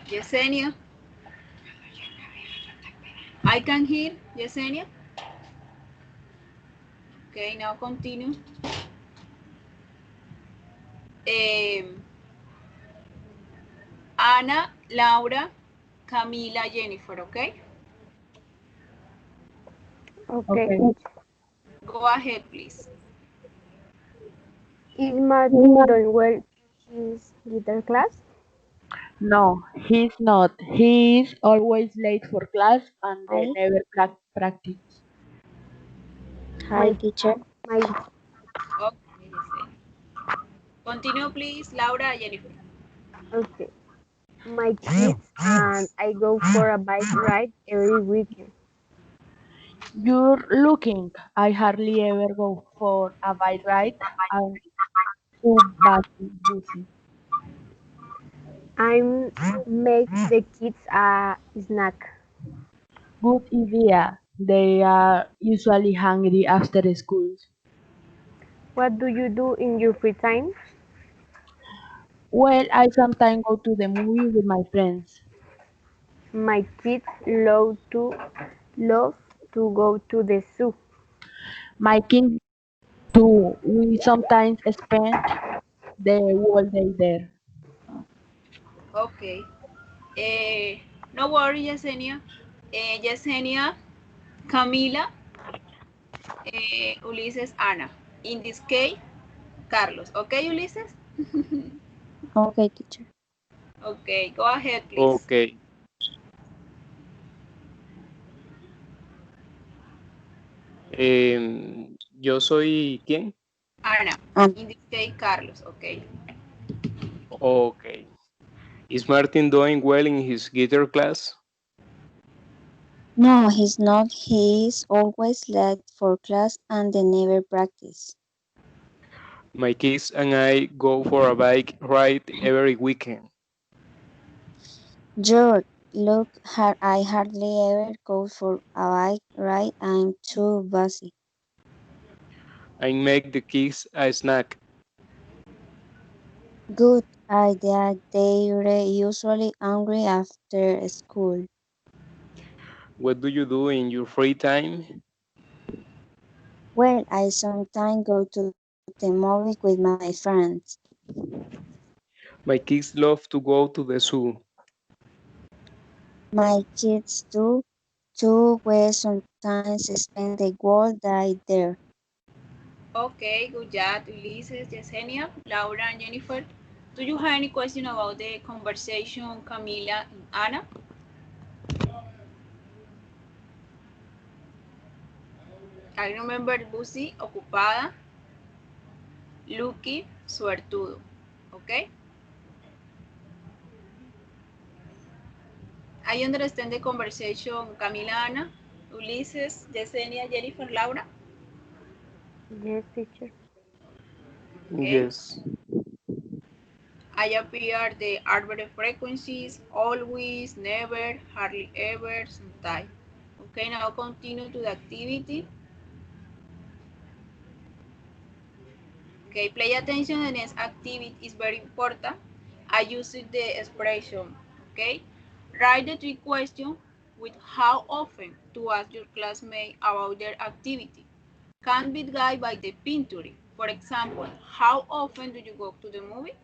Yesenia, I can hear Yesenia. Okay, now continue. Um, Ana, Laura, Camila, Jennifer, okay? Okay. Okay. Go ahead, please. Is Martin doing well in his guitar class? No, he's not. He's always late for class and they Hi, never practice. My hi, teacher. my Okay, Yesenia. Continue, please, Laura, Jennifer. okay. My kids and I go for a bike ride every weekend. You're looking. I hardly ever go for a bike ride. I'm too busy. I make the kids a snack. Good idea. They are usually hungry after school. What do you do in your free time? Well, I sometimes go to the movie with my friends. My kids love to go to the zoo. My kids too. We sometimes spend the whole day there. Okay. No worry, Yesenia. Yesenia, Camila, Ulises, Ana. In this case, Carlos. Okay, Ulises? Okay, teacher. Okay, go ahead, please. Okay. Yo soy ¿quién? Ana. Um, In this case, Carlos. Okay. Okay. Is Martin doing well in his guitar class? No, he's not. He's always late for class and they never practice. My kids and I go for a bike ride every weekend. George, look, I hardly ever go for a bike ride. I'm too busy. I make the kids a snack. Good idea. They're usually hungry after school. What do you do in your free time? Well, I sometimes go to the movie with my friends. My kids love to go to the zoo. My kids do too. We sometimes spend the whole day there. Okay, good job, Ulises, Yesenia, Laura, and Jennifer. Do you have any question about the conversation, Camila and Anna? I remember Lucy, ocupada, Lucky, suertudo. Okay? I understand the conversation, Camila, Anna, Ulises, Yesenia, Jennifer, Laura. Yes, teacher. Okay? Yes. I appear the adverb frequencies, always, never, hardly ever, sometimes. Okay, now continue to the activity. Okay, pay attention. The next activity is very important. I use the expression. Okay, write the three questions with how often to ask your classmate about their activity. Can be guided by the pinture. For example, how often do you go to the movie?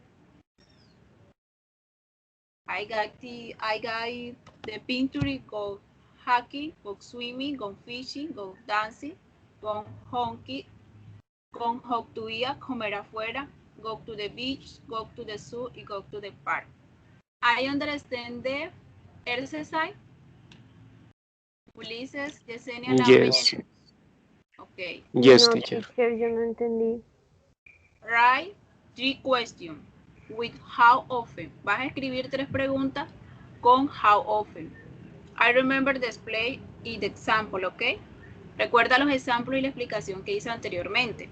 I got the pinture. Go hiking, go swimming, go fishing, go dancing, go honky, go hog to eat, comer afuera, go to the beach, go to the zoo, y go to the park. I understand the exercise. Ulises, Yesenia, Laura. Yes. Okay. Yes, No, teacher. teacher, yo no entendí. Write three questions with how often. Vas a escribir tres preguntas con how often. I remember the display y the example, ¿ok? Recuerda los ejemplos y la explicación que hice anteriormente.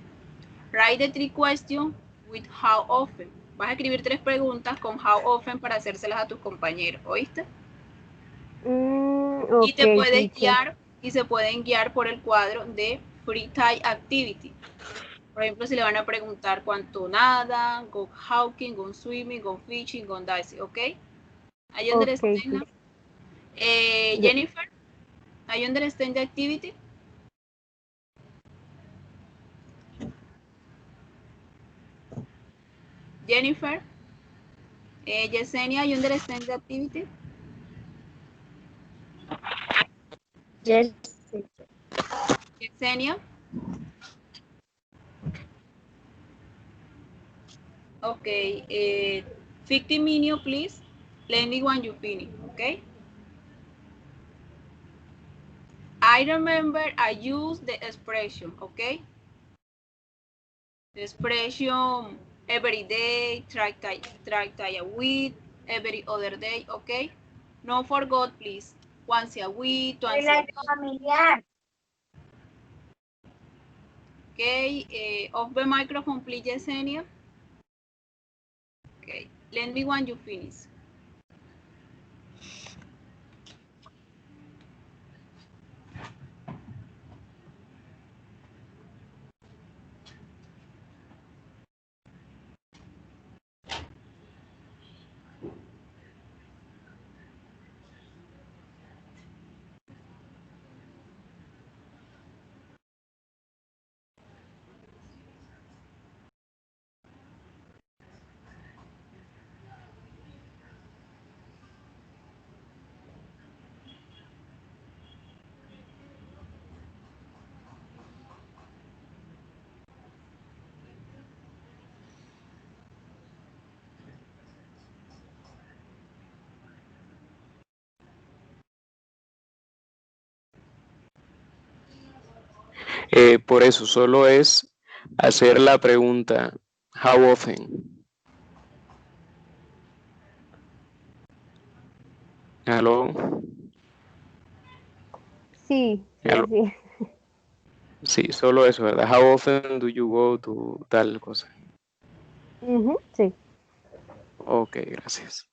Write the three questions with how often. Vas a escribir tres preguntas con how often para hacérselas a tus compañeros, ¿oíste? Y te Ok, puedes teacher. guiar y se pueden guiar por el cuadro de Free Time Activity. Por ejemplo, si le van a preguntar cuánto nada, go hiking, go swimming, go fishing, go dancing, ¿ok? Are you Ok, understand? teacher. Yes. Jennifer, are you understand the activity? Jennifer, Yesenia, you understand the activity? Yes, teacher. Yesenia? Okay, 15 minutes, please. Let me when you finish, okay? I remember I used the expression, okay? The expression every day, try a week, every other day, okay? No forget, please. Once a week, twice a week. Okay, off the microphone, please, Yesenia. Okay, let me when you finish. Por eso solo es hacer la pregunta, how often. Hello. Sí, sí, Hello. así es. Sí, solo eso, ¿verdad? How often do you go to tal cosa? Ujú, sí. Ok, gracias.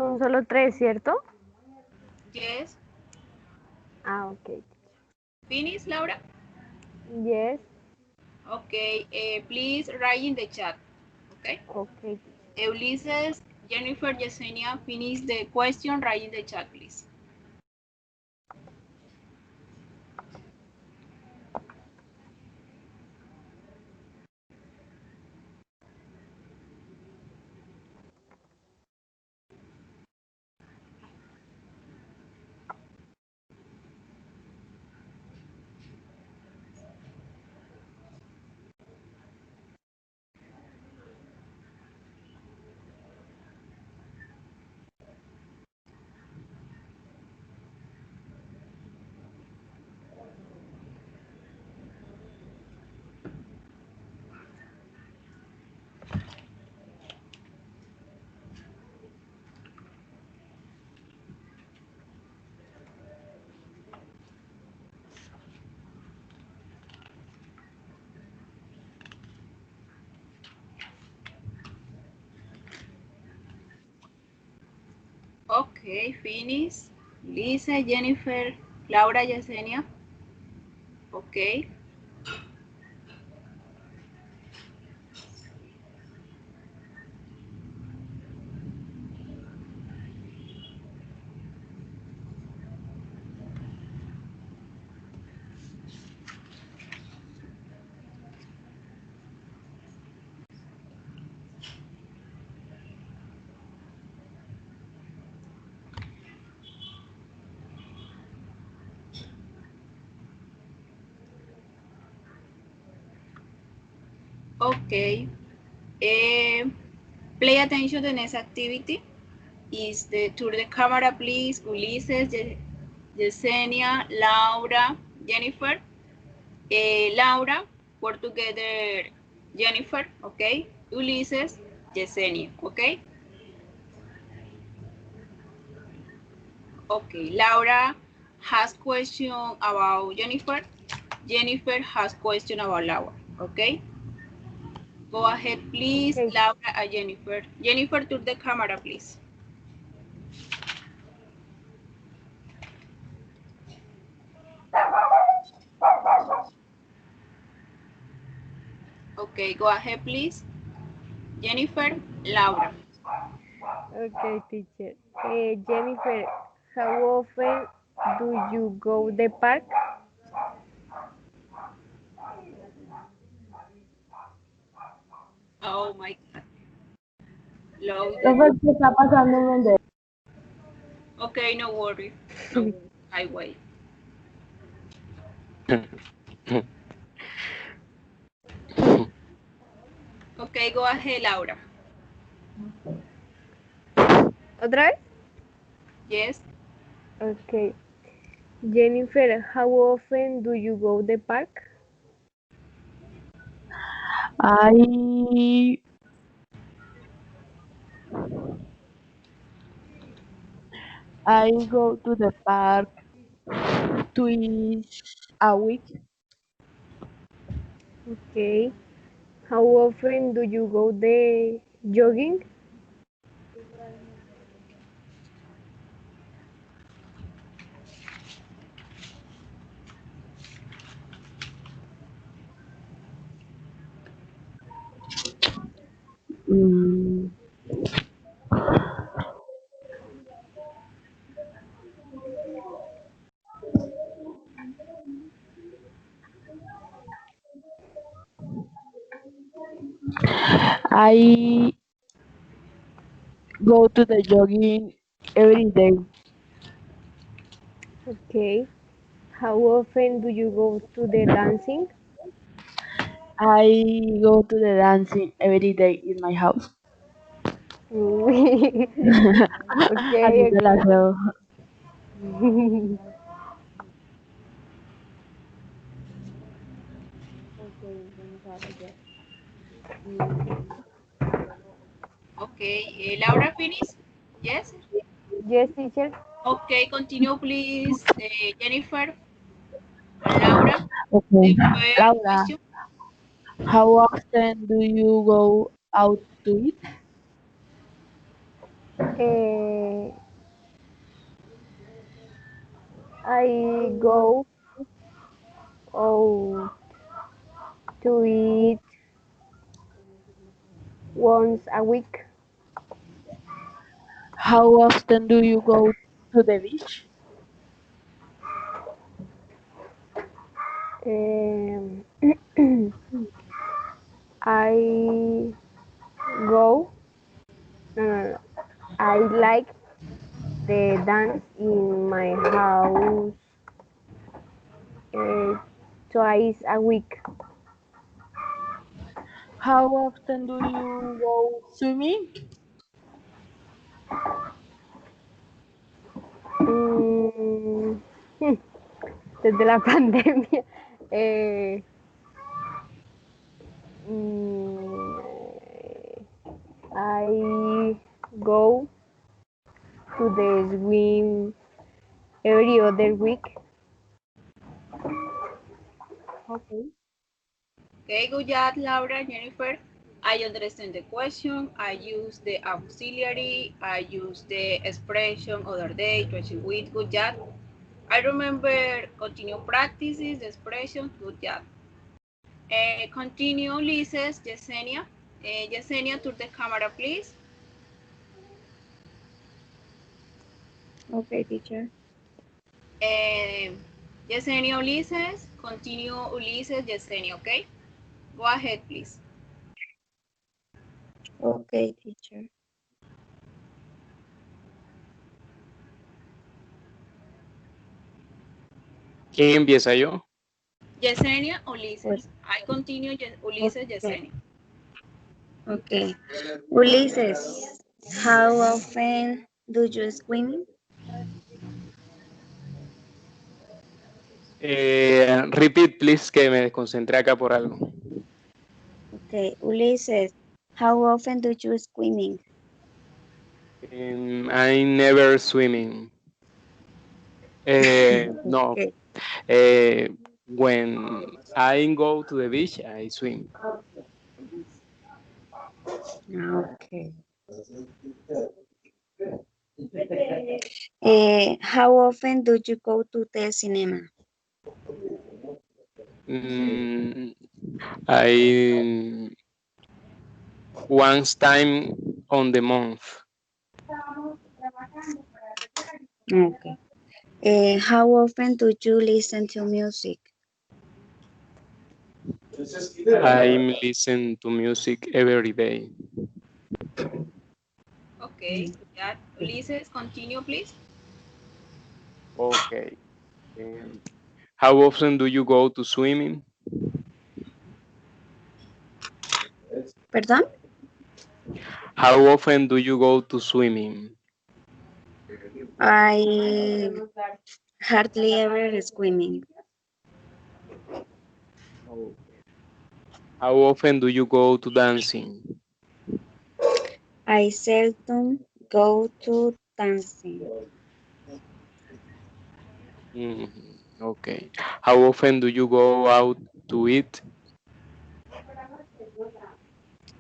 Son solo 3, ¿cierto? Yes. Ah, ok. Finish, Laura? Yes. Okay, please write in the chat. Okay. Okay. Ulysses, Jennifer, Yesenia, finish the question, write in the chat, please. Okay, finish. Lisa, Jennifer, Laura, Yesenia. Okay. Okay. Play attention to the next activity. Is the to the camera, please. Ulysses, Yesenia, Laura, Jennifer. Laura, work together. Jennifer, okay. Ulysses, Yesenia, okay. Okay. Laura has question about Jennifer. Jennifer has question about Laura, okay. Go ahead, please, Okay. Laura and Jennifer. Jennifer, to the camera, please. Okay, go ahead, please. Jennifer, Laura. Okay, teacher. Jennifer, how often do you go the park? Oh my God. Loaded. Profe, ¿qué está pasando donde? Okay, no worry. No worry. I wait. Okay, go ahead, Laura. ¿Otra vez? Yes. Okay. Jennifer, how often do you go the park? I I go to the park twice a week. Okay. How often do you go the jogging? Mm, I go to the jogging every day. Okay. How often do you go to the dancing? I go to the dancing every day in my house. Así Okay, te la okay. hago. Okay, vamos a ver. Mm, Okay, Laura, finish? Yes. yes, teacher. Okay, continue, please. Jennifer and Laura. Okay. The first Laura, question. how often do you go out to eat? Eh, I go out to eat once a week. How often do you go to the beach? Um, I go. No, no, no. I like the dance in my house uh, twice a week. How often do you go swimming? Mm, desde la pandemia. Eh, mm, I go to the swim every other week. Okay. Okay, good job, Laura, Jennifer. I understand the question. I use the auxiliary. I use the expression other day, twice a week. Good job. I remember continue practices, the expression. Good job. Continue, Ulises, Yesenia. Yesenia, to the camera, please. Okay, teacher. Uh, Yesenia, Ulises. Continue, Ulises, Yesenia, okay? Go ahead, please. Okay, teacher. ¿Quién empieza yo? Yesenia, Ulises. Pues, I continue, Ulises, okay. Yesenia. Okay. Ulises, how often do you swim? Repeat, please, que me desconcentré acá por algo. Okay. Ulises, how often do you swimming? I never swimming. No, Okay. when I go to the beach, I swim. Okay. How often do you go to the cinema? Mm, I once time on the month. Okay. How often do you listen to music? I listen to music every day. Okay, yeah. Ulises, continue, please. Okay. Um, how often do you go to swimming? Perdón? How often do you go to swimming? I hardly ever swimming. Okay. How often do you go to dancing? I seldom go to dancing. Okay. How often do you go out to eat?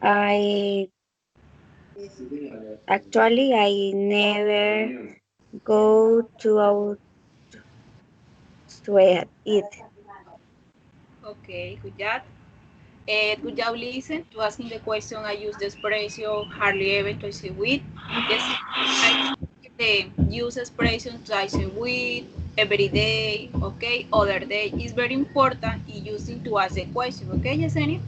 I actually I never go to out to eat. Okay, good job. Good job, listen. To asking the question, I use the expression hardly ever, twice a week. Yes, I the use expression twice a week, every day, okay, other day. Is very important in using to ask the question, okay, Yesenia?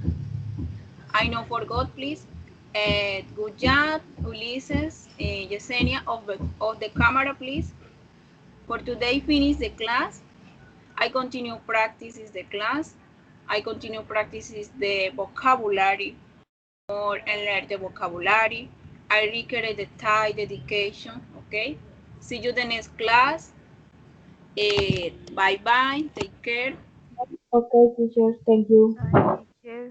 I know forgot, please. Good job, Ulises, Yesenia, of the camera, please. For today, finish the class. I continue practices the class. I continue practices the vocabulary more and learn the vocabulary. I require the time, dedication, okay? See you the next class. Bye bye, take care. Okay, teacher. Thank you. Bye, teacher.